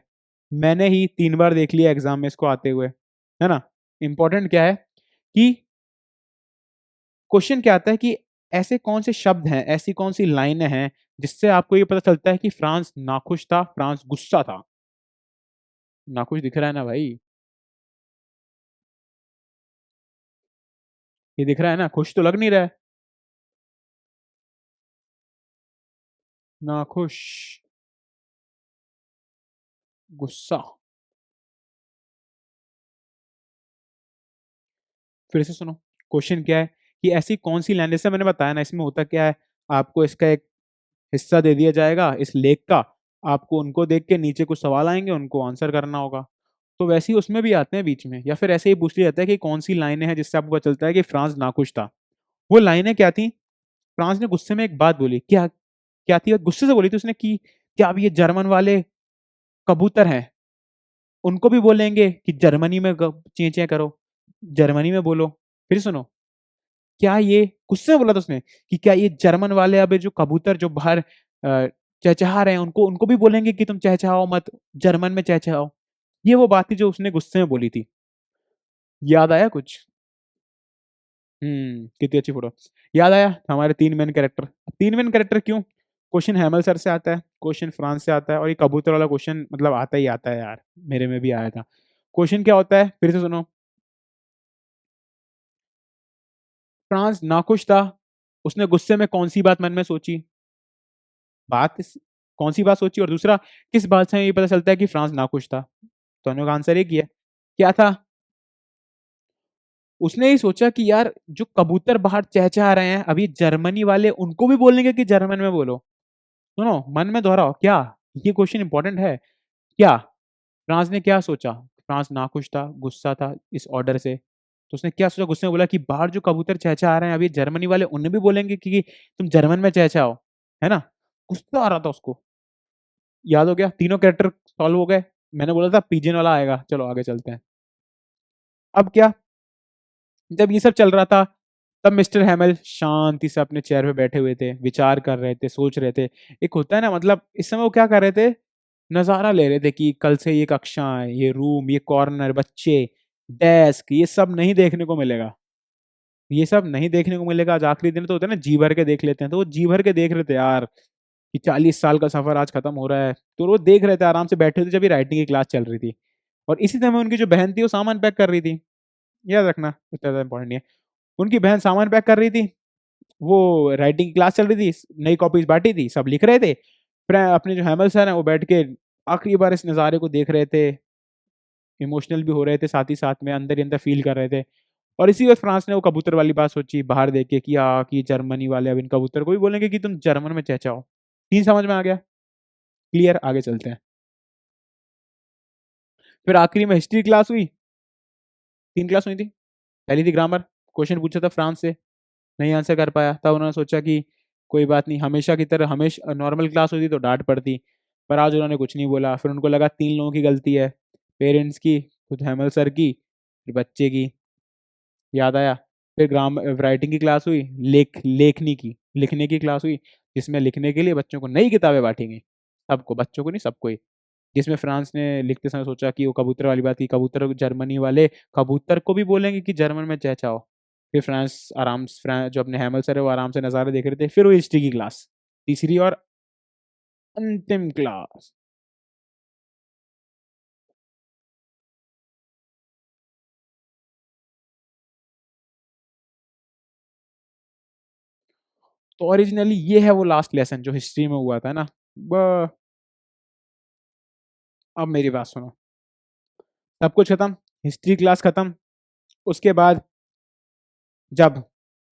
मैंने ही 3 बार देख लिया एग्जाम में इसको आते हुए, है ना? इंपॉर्टेंट क्या है कि क्वेश्चन क्या आता है कि ऐसे कौन से शब्द हैं, ऐसी कौन सी लाइनें हैं जिससे आपको ये पता चलता है कि फ्रांस नाखुश था, फ्रांस गुस्सा था। नाखुश दिख रहा है ना भाई? ये दिख रहा है ना? खुश तो लग नहीं रहा है। नाखुश, गुस्सा। फिर से सुनो, क्वेश्चन क्या है कि ऐसी कौन सी लाइन, जैसे मैंने बताया ना, इसमें होता क्या है, आपको इसका एक हिस्सा दे दिया जाएगा इस लेख का। आपको उनको देख के नीचे कुछ सवाल आएंगे, उनको आंसर करना होगा। तो वैसे ही उसमें भी आते हैं बीच में, या फिर ऐसे ही पूछ लिया जाता है कि कौन सी लाइनें हैं जिससे आपको पता चलता है कि फ्रांस नाखुश था। वो लाइनें क्या थी? फ्रांस ने गुस्से में एक बात बोली। क्या क्या थी? गुस्से से बोली थी उसने कि क्या अब ये जर्मन वाले कबूतर हैं, उनको भी बोलेंगे कि जर्मनी में चें चें करो, जर्मनी में बोलो। फिर सुनो, क्या ये गुस्से में बोला था उसने कि क्या ये जर्मन वाले अब जो कबूतर जो बाहर चहचहा रहे हैं, उनको उनको भी बोलेंगे कि तुम चहचहाओ मत, जर्मन में चहचहाओ। ये वो बात थी जो उसने गुस्से में बोली थी। याद आया कुछ? कितनी अच्छी फोटो। याद आया हमारे 3 मेन कैरेक्टर। 3 मेन कैरेक्टर क्यों? क्वेश्चन हैमल सर से आता है, क्वेश्चन फ्रांस से आता है, और ये कबूतर वाला क्वेश्चन मतलब आता ही आता है यार, मेरे में भी आया था। क्वेश्चन क्या होता है फिर से सुनो। फ्रांस नाखुश था, उसने गुस्से में कौन सी बात मन में सोची? बात कौन सी बात सोची, और दूसरा किस बात से ये पता चलता है कि फ्रांस नाखुश था? दोनों का आंसर एक ही है। क्या था? उसने ही सोचा कि यार जो कबूतर बाहर चहचहा रहे हैं, अभी जर्मनी वाले उनको भी बोलेंगे कि जर्मन में बोलो। सुनो, मन में दोहराओ क्या, ये क्वेश्चन इंपॉर्टेंट है। क्या फ्रांस ने क्या सोचा? फ्रांस नाखुश था, गुस्सा था इस ऑर्डर से, तो उसने क्या सोचा? गुस्से में बोला कि बाहर जो कबूतर चहचहा रहे हैं, अभी जर्मनी वाले उन्हें भी बोलेंगे कि तुम जर्मन में चहचहाओ, है ना? गुस्सा आ रहा था उसको। याद हो गया? तीनों कैरेक्टर सॉल्व हो गए। मैंने बोला था पिजन वाला आएगा। चलो आगे चलते हैं। अब क्या, जब ये सब चल रहा था, तब मिस्टर हैमल शांति से अपने चेयर पे बैठे हुए थे, विचार कर रहे थे, सोच रहे थे। एक होता है ना, मतलब इस समय वो क्या कर रहे थे? नजारा ले रहे थे कि कल से ये कक्षाएं, ये रूम, ये कॉर्नर, बच्चे, डेस्क, ये सब नहीं देखने को मिलेगा। ये सब नहीं देखने को मिलेगा। आज आखिरी दिन तो होता है ना, जी भर के देख लेते हैं, तो वो जी भर के देख रहे थे यार कि 40 साल का सफर आज खत्म हो रहा है। तो वो देख रहे थे, आराम से बैठे थे, जब ये राइटिंग की क्लास चल रही थी। और इसी समय उनकी जो बहन थी वो सामान पैक कर रही थी। याद रखना, उतना ज्यादा इंपॉर्टेंट नहीं है। उनकी बहन सामान पैक कर रही थी, वो राइटिंग की क्लास चल रही थी, नई कॉपीज बांटी थी, सब लिख रहे थे। फिर अपने जो हैमल सर हैं वो बैठ के आखिरी बार इस नज़ारे को देख रहे थे, इमोशनल भी हो रहे थे, साथ ही साथ में अंदर ही अंदर फील कर रहे थे। और इसी वक्त फ्रांस ने वो कबूतर वाली बात सोची, बाहर देख के कि जर्मनी वाले अब इन कबूतर को भी बोलेंगे कि तुम जर्मन में चहचहाओ। तीन समझ में आ गया? क्लियर? आगे चलते हैं। फिर आखिरी में हिस्ट्री क्लास हुई। 3 क्लास हुई थी। पहली थी ग्रामर, क्वेश्चन पूछा था फ्रांस से, नहीं आंसर कर पाया, तब उन्होंने सोचा कि कोई बात नहीं, हमेशा की तरह हमेशा नॉर्मल क्लास होती तो डांट पड़ती, पर आज उन्होंने कुछ नहीं बोला। फिर उनको लगा 3 लोगों की गलती है, पेरेंट्स की, खुद हैमल सर की, फिर बच्चे की। याद आया? फिर ग्राम राइटिंग की क्लास हुई, लेखनी की, लिखने की क्लास हुई, जिसमें लिखने के लिए बच्चों को नई किताबें बांटी गई। सबको, बच्चों को नहीं, सबको ही। जिसमें फ्रांस ने लिखते समय सोचा कि वो कबूतर वाली बात की, कबूतर जर्मनी वाले कबूतर को भी बोलेंगे कि जर्मन में चहचहाओ। फिर जो अपने हैमल सर है वो आराम से नज़ारे देख रहे थे। फिर वो हिस्ट्री की क्लास, तीसरी और अंतिम क्लास। तो ओरिजिनली ये है वो लास्ट लेसन जो हिस्ट्री में हुआ था ना। अब मेरी बात सुनो। सब कुछ खत्म, हिस्ट्री क्लास खत्म। उसके बाद जब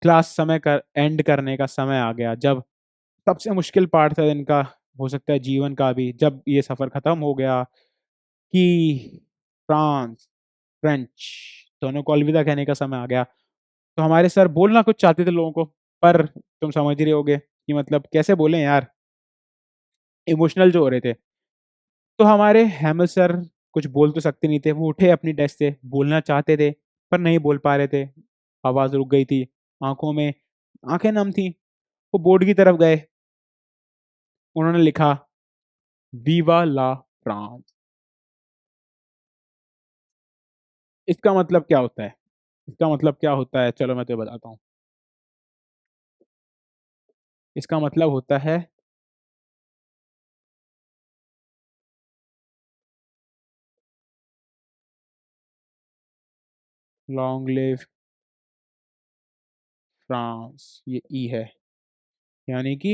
क्लास समय कर एंड करने का समय आ गया, जब सबसे मुश्किल पार्ट था इनका, हो सकता है जीवन का भी, जब ये सफर खत्म हो गया कि फ्रांस, फ्रेंच दोनों को अलविदा कहने का समय आ गया, तो हमारे सर बोलना कुछ चाहते थे लोगों को, पर तुम समझ ही रहे होगे कि मतलब कैसे बोले यार, इमोशनल जो हो रहे थे। तो हमारे हैमल सर कुछ बोल तो सकते नहीं थे, वो उठे अपनी डेस्क से, बोलना चाहते थे पर नहीं बोल पा रहे थे, आवाज रुक गई थी, आंखों में आंखें नम थी। वो बोर्ड की तरफ गए, उन्होंने लिखा वीवा ला फ्रांस। इसका मतलब क्या होता है? इसका मतलब क्या होता है, चलो मैं तो बताता हूँ। इसका मतलब होता है लॉन्ग लिव फ्रांस, ये ई है, यानी कि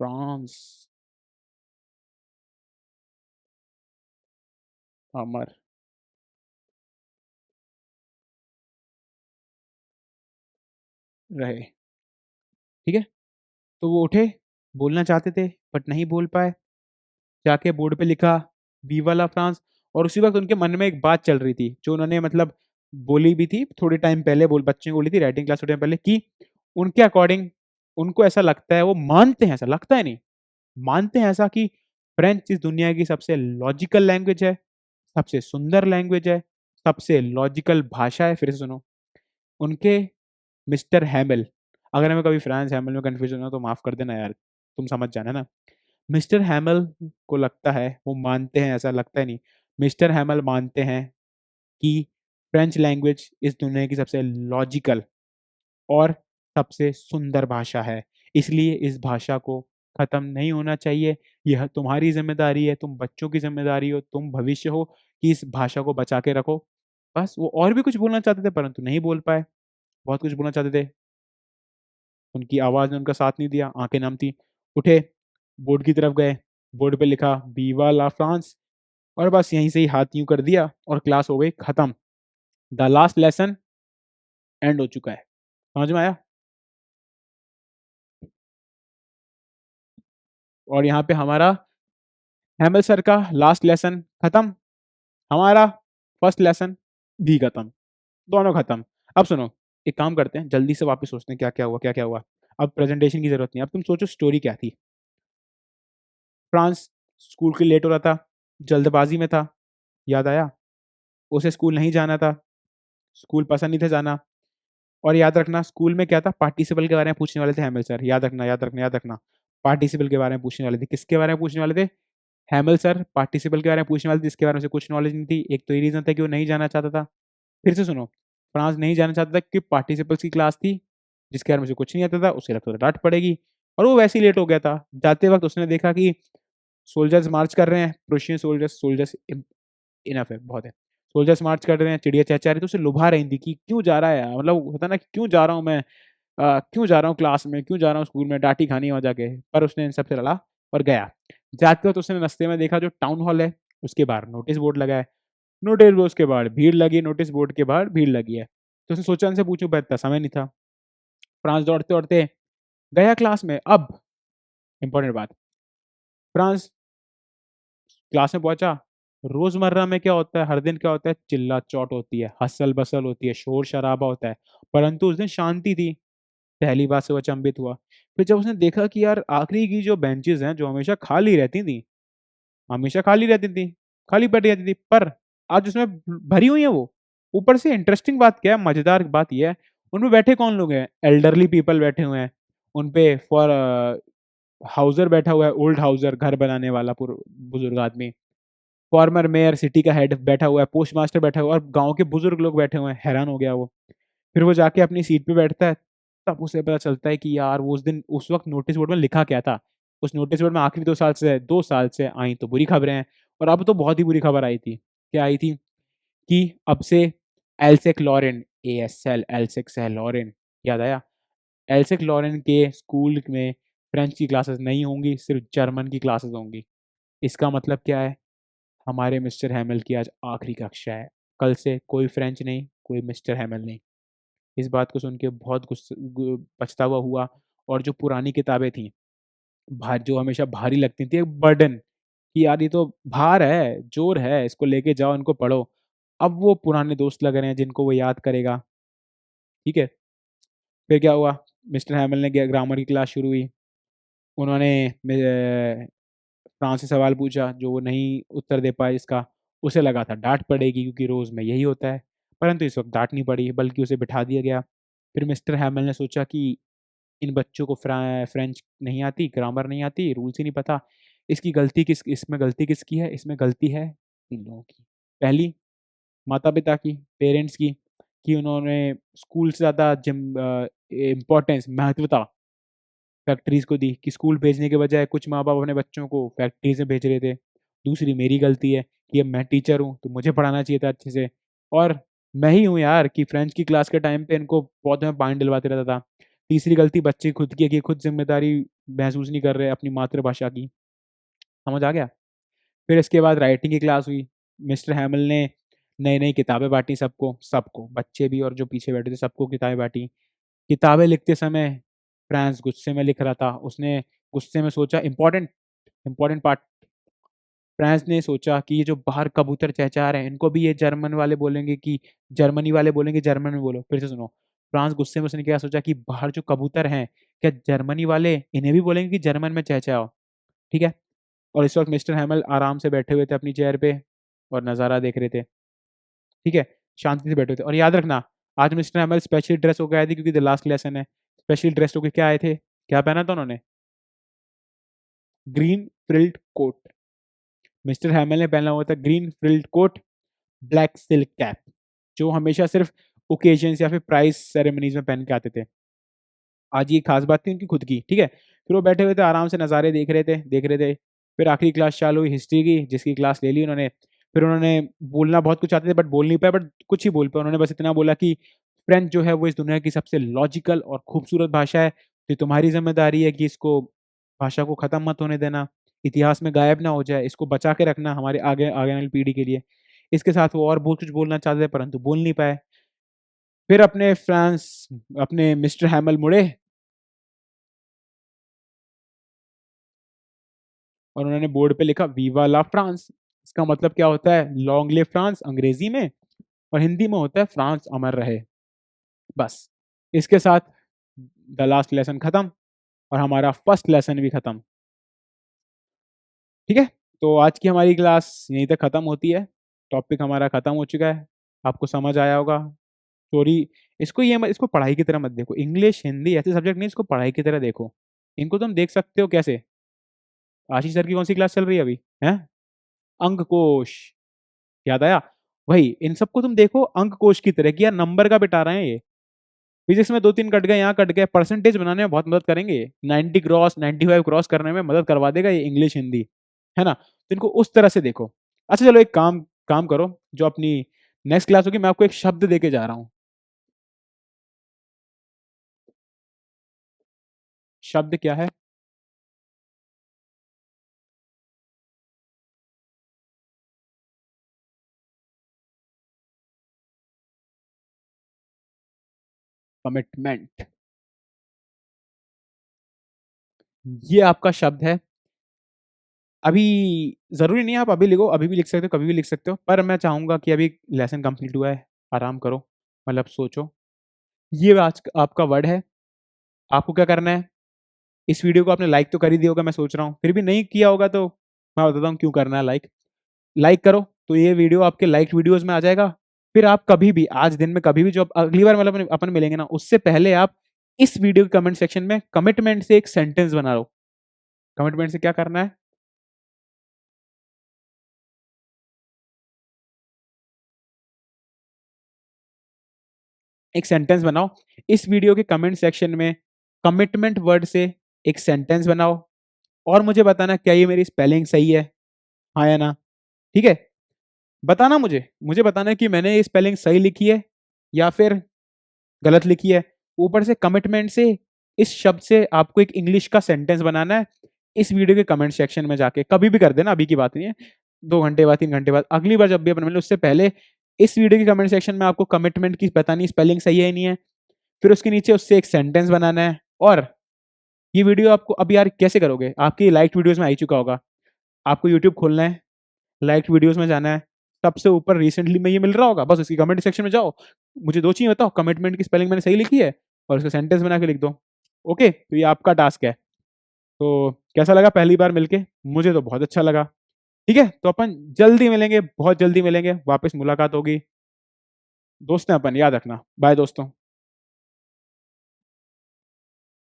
फ्रांस अमर रहे। ठीक है, तो वो उठे, बोलना चाहते थे बट नहीं बोल पाए, जाके बोर्ड पे लिखा वीवा ला फ्रांस। और उसी वक्त उनके मन में एक बात चल रही थी जो उन्होंने मतलब बोली भी थी थोड़े टाइम पहले, बोल बच्चे को बोली थी राइटिंग क्लास थोड़े टाइम पहले, कि उनके अकॉर्डिंग उनको ऐसा लगता है, वो मानते हैं, ऐसा लगता है नहीं, मानते हैं ऐसा, कि फ्रेंच इस दुनिया की सबसे लॉजिकल लैंग्वेज है, सबसे सुंदर लैंग्वेज है, सबसे लॉजिकल भाषा है। फिर से सुनो, उनके मिस्टर हैमिल, अगर हमें कभी फ्रांस हैमिल में कंफ्यूजन हो तो माफ कर देना यार, तुम समझ जाना ना। मिस्टर हैमिल को लगता है, वो मानते हैं, ऐसा लगता है नहीं, मिस्टर हैमिल मानते हैं कि फ्रेंच लैंग्वेज इस दुनिया की सबसे लॉजिकल और सबसे सुंदर भाषा है, इसलिए इस भाषा को खत्म नहीं होना चाहिए। यह तुम्हारी जिम्मेदारी है, तुम बच्चों की जिम्मेदारी हो, तुम भविष्य हो, कि इस भाषा को बचा के रखो। बस वो और भी कुछ बोलना चाहते थे परंतु नहीं बोल पाए, बहुत कुछ बोलना चाहते थे, उनकी आवाज ने उनका साथ नहीं दिया, आंखें नम थी। उठे, बोर्ड की तरफ गए, बोर्ड पे लिखा बीवा ला फ्रांस, और बस यहीं से ही हाथ यूं कर दिया और क्लास हो गई खत्म। द लास्ट लेसन एंड हो चुका है। समझ में आया? और यहाँ पे हमारा हैमल सर का लास्ट लेसन खत्म, हमारा फर्स्ट लेसन भी खत्म, दोनों खत्म। अब सुनो, एक काम करते हैं, जल्दी से वापस सोचते हैं क्या क्या हुआ, क्या क्या हुआ। अब प्रेजेंटेशन की जरूरत नहीं, अब तुम सोचो स्टोरी क्या थी। फ्रांस स्कूल के लेट हो रहा था, जल्दबाजी में था, याद आया, उसे स्कूल नहीं जाना था, स्कूल पसंद नहीं था जाना। और याद रखना, स्कूल में क्या था, पार्टिसिपल के बारे में पूछने वाले थे हैमिल सर, याद रखना, याद रखना, याद रखना। पार्टिसिपल के बारे में पूछने वाले थे, किसके बारे में पूछने वाले थे? हैमिल सर पार्टिसिपल के बारे में पूछने वाले थे, जिसके बारे में उसे कुछ नॉलेज नहीं थी। एक तो ये रीजन था कि वो नहीं जाना चाहता था। फिर से सुनो, फ्रांस नहीं जाना चाहता था कि पार्टिसिपल्स की क्लास थी जिसके बारे में उसे कुछ नहीं आता था, उसे लगता था डांट पड़ेगी, और वो वैसे ही लेट हो गया था। जाते वक्त उसने देखा कि सोल्जर्स मार्च कर रहे हैं, प्रुशियन सोल्जर्स, सोल्जर्स इनफ है, बहुत है, सोल्जर्स मार्च कर रहे हैं, चिड़िया चहचहा रही, तो उसे लुभा रही थी कि क्यों जा रहा है, मतलब होता ना कि क्यों जा रहा हूँ मैं, क्यों जा रहा हूँ क्लास में, क्यों जा रहा हूँ स्कूल में, डांटी खानी वहां जाके। पर उसने इन सबसे लड़ा और गया। जाते वक्त उसने रास्ते में देखा जो टाउन हॉल है उसके बाहर नोटिस बोर्ड लगा है, नोटिस बोर्ड के बाहर भीड़ लगी, नोटिस बोर्ड के बाहर भीड़ लगी है। तो उसने सोचा उनसे पूछूं, पर इतना समय नहीं था। फ्रांस दौड़ते दौड़ते गया क्लास में। अब इंपॉर्टेंट बात, फ्रांस क्लास में पहुंचा। रोजमर्रा में क्या होता है, हर दिन क्या होता है, चिल्ला चौट होती है, हसल बसल होती है, शोर शराबा होता है, परंतु उस दिन शांति थी। पहली बात से वो अचंभित हुआ। फिर जब उसने देखा कि यार आखिरी की जो बेंचेस हैं जो हमेशा खाली रहती थी, हमेशा खाली रहती थी, खाली पड़ी रहती थी, पर आज उसमें भरी हुई है वो। ऊपर से इंटरेस्टिंग बात क्या है, मजेदार बात यह है, उनमें बैठे कौन लोग हैं, एल्डरली पीपल बैठे हुए हैं उनपे। फॉर हाउसर बैठा हुआ है, ओल्ड हाउसर, घर बनाने वाला बुजुर्ग आदमी। फॉर्मर मेयर, सिटी का हेड बैठा हुआ है, पोस्ट मास्टर बैठा हुआ है, और गांव के बुजुर्ग लोग बैठे हुए हैं। हैरान हो गया वो। फिर वो जाके अपनी सीट पे बैठता है, तब उसे पता चलता है कि यार वो उस दिन उस वक्त नोटिस बोर्ड में लिखा क्या था। उस नोटिस बोर्ड में आखिरी 2 साल से आई तो बुरी खबरें हैं, और अब तो बहुत ही बुरी खबर आई थी। क्या आई थी? कि अब से एल्सेक लॉरेन, ASL एल्सेक लॉरेन, याद आया, एल्सेक लॉरेन के स्कूल में फ्रेंच की क्लासेस नहीं होंगी, सिर्फ जर्मन की क्लासेस होंगी। इसका मतलब क्या है? हमारे मिस्टर हैमल की आज आखिरी कक्षा है। कल से कोई फ्रेंच नहीं, कोई मिस्टर हैमल नहीं। इस बात को सुन के बहुत पछतावा हुआ। और जो पुरानी किताबें थी, जो हमेशा भारी लगती थी, एक बर्डन कि यार ये तो भार है, जोर है, इसको लेके जाओ, इनको पढ़ो। अब वो पुराने दोस्त लग रहे हैं जिनको वो याद करेगा। ठीक है। फिर क्या हुआ? मिस्टर हैमल ने ग्रामर की क्लास शुरू हुई। उन्होंने फ्रांस से सवाल पूछा जो वो नहीं उत्तर दे पाए इसका। उसे लगा था डांट पड़ेगी क्योंकि रोज़ में यही होता है, परंतु इस वक्त डांट नहीं पड़ी, बल्कि उसे बिठा दिया गया। फिर मिस्टर हैमल ने सोचा कि इन बच्चों को फ्रेंच नहीं आती, ग्रामर नहीं आती, रूल्स ही नहीं पता। इसमें गलती किसकी है? इसमें गलती है इन लोगों की। पहली, माता-पिता की, पेरेंट्स की, कि उन्होंने स्कूल से ज़्यादा इम्पोर्टेंस, महत्वता फैक्ट्रीज़ को दी, कि स्कूल भेजने के बजाय कुछ माँ-बाप अपने बच्चों को फैक्ट्रीज़ में भेज रहे थे। दूसरी मेरी गलती है कि अब मैं टीचर हूँ, तो मुझे पढ़ाना चाहिए था अच्छे से। और मैं ही हूँ यार कि फ्रेंच की क्लास के टाइम पे इनको पौधों में पानी डलवाते रहता था। तीसरी गलती बच्चे खुद की है कि खुद ज़िम्मेदारी महसूस नहीं कर रहे अपनी मातृभाषा की। समझ आ गया? फिर इसके बाद राइटिंग की क्लास हुई। मिस्टर हैमल ने नई-नई किताबें बाँटी सबको, सबको, बच्चे भी और जो पीछे बैठे थे सबको किताबें बाँटी। किताबें लिखते समय फ्रांस गुस्से में लिख रहा था। उसने गुस्से में सोचा, इम्पोर्टेंट पार्ट, फ्रांस ने सोचा कि ये जो बाहर कबूतर चहचहा रहे हैं, इनको भी ये जर्मन वाले बोलेंगे कि जर्मनी वाले बोलेंगे जर्मन में बोलो। फिर से सुनो, फ्रांस गुस्से में उसने क्या सोचा कि बाहर जो कबूतर हैं, क्या जर्मनी वाले इन्हें भी बोलेंगे कि जर्मन में चहचहाओ, ठीक है? और इस वक़्त मिस्टर हैमल आराम से बैठे हुए थे अपनी चेयर पे और नज़ारा देख रहे थे, ठीक है? शांति से बैठे थे। और याद रखना, आज मिस्टर हैमल स्पेशल ड्रेस होके आए थे क्योंकि द लास्ट लेसन है। स्पेशल ड्रेस होके क्या आए थे? क्या पहना था उन्होंने? Green frilled coat. Mister Hamel ने पहना हुआ था green frilled coat, black silk cap, जो हमेशा सिर्फ ओकेजन्स या फिर प्राइज़ सेरेमनीज़ में पहन के आते थे। आज ये खास बात थी उनकी खुद की, ठीक है? फिर वो बैठे हुए थे, आराम से नज़ारे देख रहे थे। फिर आखिरी क्लास चालू हुई हिस्ट्री की, जिसकी क्लास ले ली उन्होंने। फिर उन्होंने बोलना बहुत कुछ चाहते थे बट बोल नहीं पाए, बट कुछ ही बोल पाए। उन्होंने बस इतना बोला कि फ्रेंच जो है वो इस दुनिया की सबसे लॉजिकल और खूबसूरत भाषा है। तो तुम्हारी ज़िम्मेदारी है कि इसको, भाषा को ख़त्म मत होने देना, इतिहास में गायब ना हो जाए, इसको बचा के रखना हमारे आगे आगे वाली पीढ़ी के लिए। इसके साथ वो और बहुत कुछ बोलना चाहते थे परंतु बोल नहीं पाए। फिर अपने मिस्टर हैमल मुड़े और उन्होंने बोर्ड पे लिखा वीवा ला फ्रांस। इसका मतलब क्या होता है? लॉन्ग लिव फ्रांस अंग्रेजी में, और हिंदी में होता है फ्रांस अमर रहे। बस इसके साथ द लास्ट लेसन खत्म और हमारा फर्स्ट लेसन भी खत्म। ठीक है, तो आज की हमारी क्लास यहीं तक खत्म होती है। टॉपिक हमारा खत्म हो चुका है, आपको समझ आया होगा। स्टोरी, इसको पढ़ाई की तरह मत देखो। इंग्लिश हिंदी ऐसे सब्जेक्ट नहीं, इसको पढ़ाई की तरह देखो। इनको तुम देख सकते हो कैसे? आशीष सर की कौन सी क्लास चल रही है अभी? हैं? अंक कोश, याद आया? वही, इन सबको तुम देखो अंक कोश की तरह कि यार नंबर का बिठा रहे हैं ये। फिजिक्स में 2-3 कट गए, यहाँ कट गए, परसेंटेज बनाने में बहुत मदद करेंगे। 90 क्रॉस, 95 क्रॉस करने में मदद करवा देगा ये इंग्लिश हिंदी, है ना? तो इनको उस तरह से देखो। अच्छा चलो, एक काम काम करो, जो अपनी नेक्स्ट क्लास होगी मैं आपको एक शब्द देके जा रहा हूँ। शब्द क्या है? कमिटमेंट। ये आपका शब्द है। अभी ज़रूरी नहीं है आप अभी लिखो, अभी भी लिख सकते हो, कभी भी लिख सकते हो, पर मैं चाहूँगा कि अभी लेसन कंप्लीट हुआ है, आराम करो, मतलब सोचो। ये आज आपका वर्ड है। आपको क्या करना है? इस वीडियो को आपने लाइक तो कर ही दिया होगा मैं सोच रहा हूँ, फिर भी नहीं किया होगा तो मैं बताता हूँ क्यों करना है लाइक। लाइक करो तो ये वीडियो आपके लाइक्ड वीडियोज़ में आ जाएगा। फिर आप कभी भी आज दिन में कभी भी, जो अगली बार मतलब अपन मिलेंगे ना, उससे पहले आप इस वीडियो के कमेंट सेक्शन में कमिटमेंट से एक सेंटेंस बना लो। कमिटमेंट से क्या करना है? एक सेंटेंस बनाओ। इस वीडियो के कमेंट सेक्शन में कमिटमेंट वर्ड से एक सेंटेंस बनाओ और मुझे बताना क्या ये मेरी स्पेलिंग सही है, हाँ या ना? ठीक है? बताना मुझे बताना कि मैंने ये स्पेलिंग सही लिखी है या फिर गलत लिखी है। ऊपर से कमिटमेंट से इस शब्द से आपको एक इंग्लिश का सेंटेंस बनाना है। इस वीडियो के कमेंट सेक्शन में जाके कभी भी कर देना, अभी की बात नहीं है, 2 घंटे बाद, 3 घंटे बाद, अगली बार जब भी अपन मिले उससे पहले इस वीडियो के कमेंट सेक्शन में आपको कमिटमेंट की पता नहीं स्पेलिंग सही है नहीं है, फिर उसके नीचे उससे एक सेंटेंस बनाना है। और ये वीडियो आपको, अब यार कैसे करोगे, आपकी लाइक वीडियोस में आ ही चुका होगा। आपको यूट्यूब खोलना है, लाइक वीडियोस में जाना है, सबसे ऊपर रिसेंटली में ये मिल रहा होगा, बस उसकी कमेंट सेक्शन में जाओ, मुझे 2 चीजें बताओ, कमिटमेंट की स्पेलिंग मैंने सही लिखी है और उसका सेंटेंस बना के लिख दो। ओके, तो ये आपका टास्क है। तो कैसा लगा पहली बार मिलके? मुझे तो बहुत अच्छा लगा। ठीक है, तो अपन जल्दी मिलेंगे, बहुत जल्दी मिलेंगे, वापस मुलाकात होगी। दोस्त हैं अपन, याद रखना। बाय दोस्तों।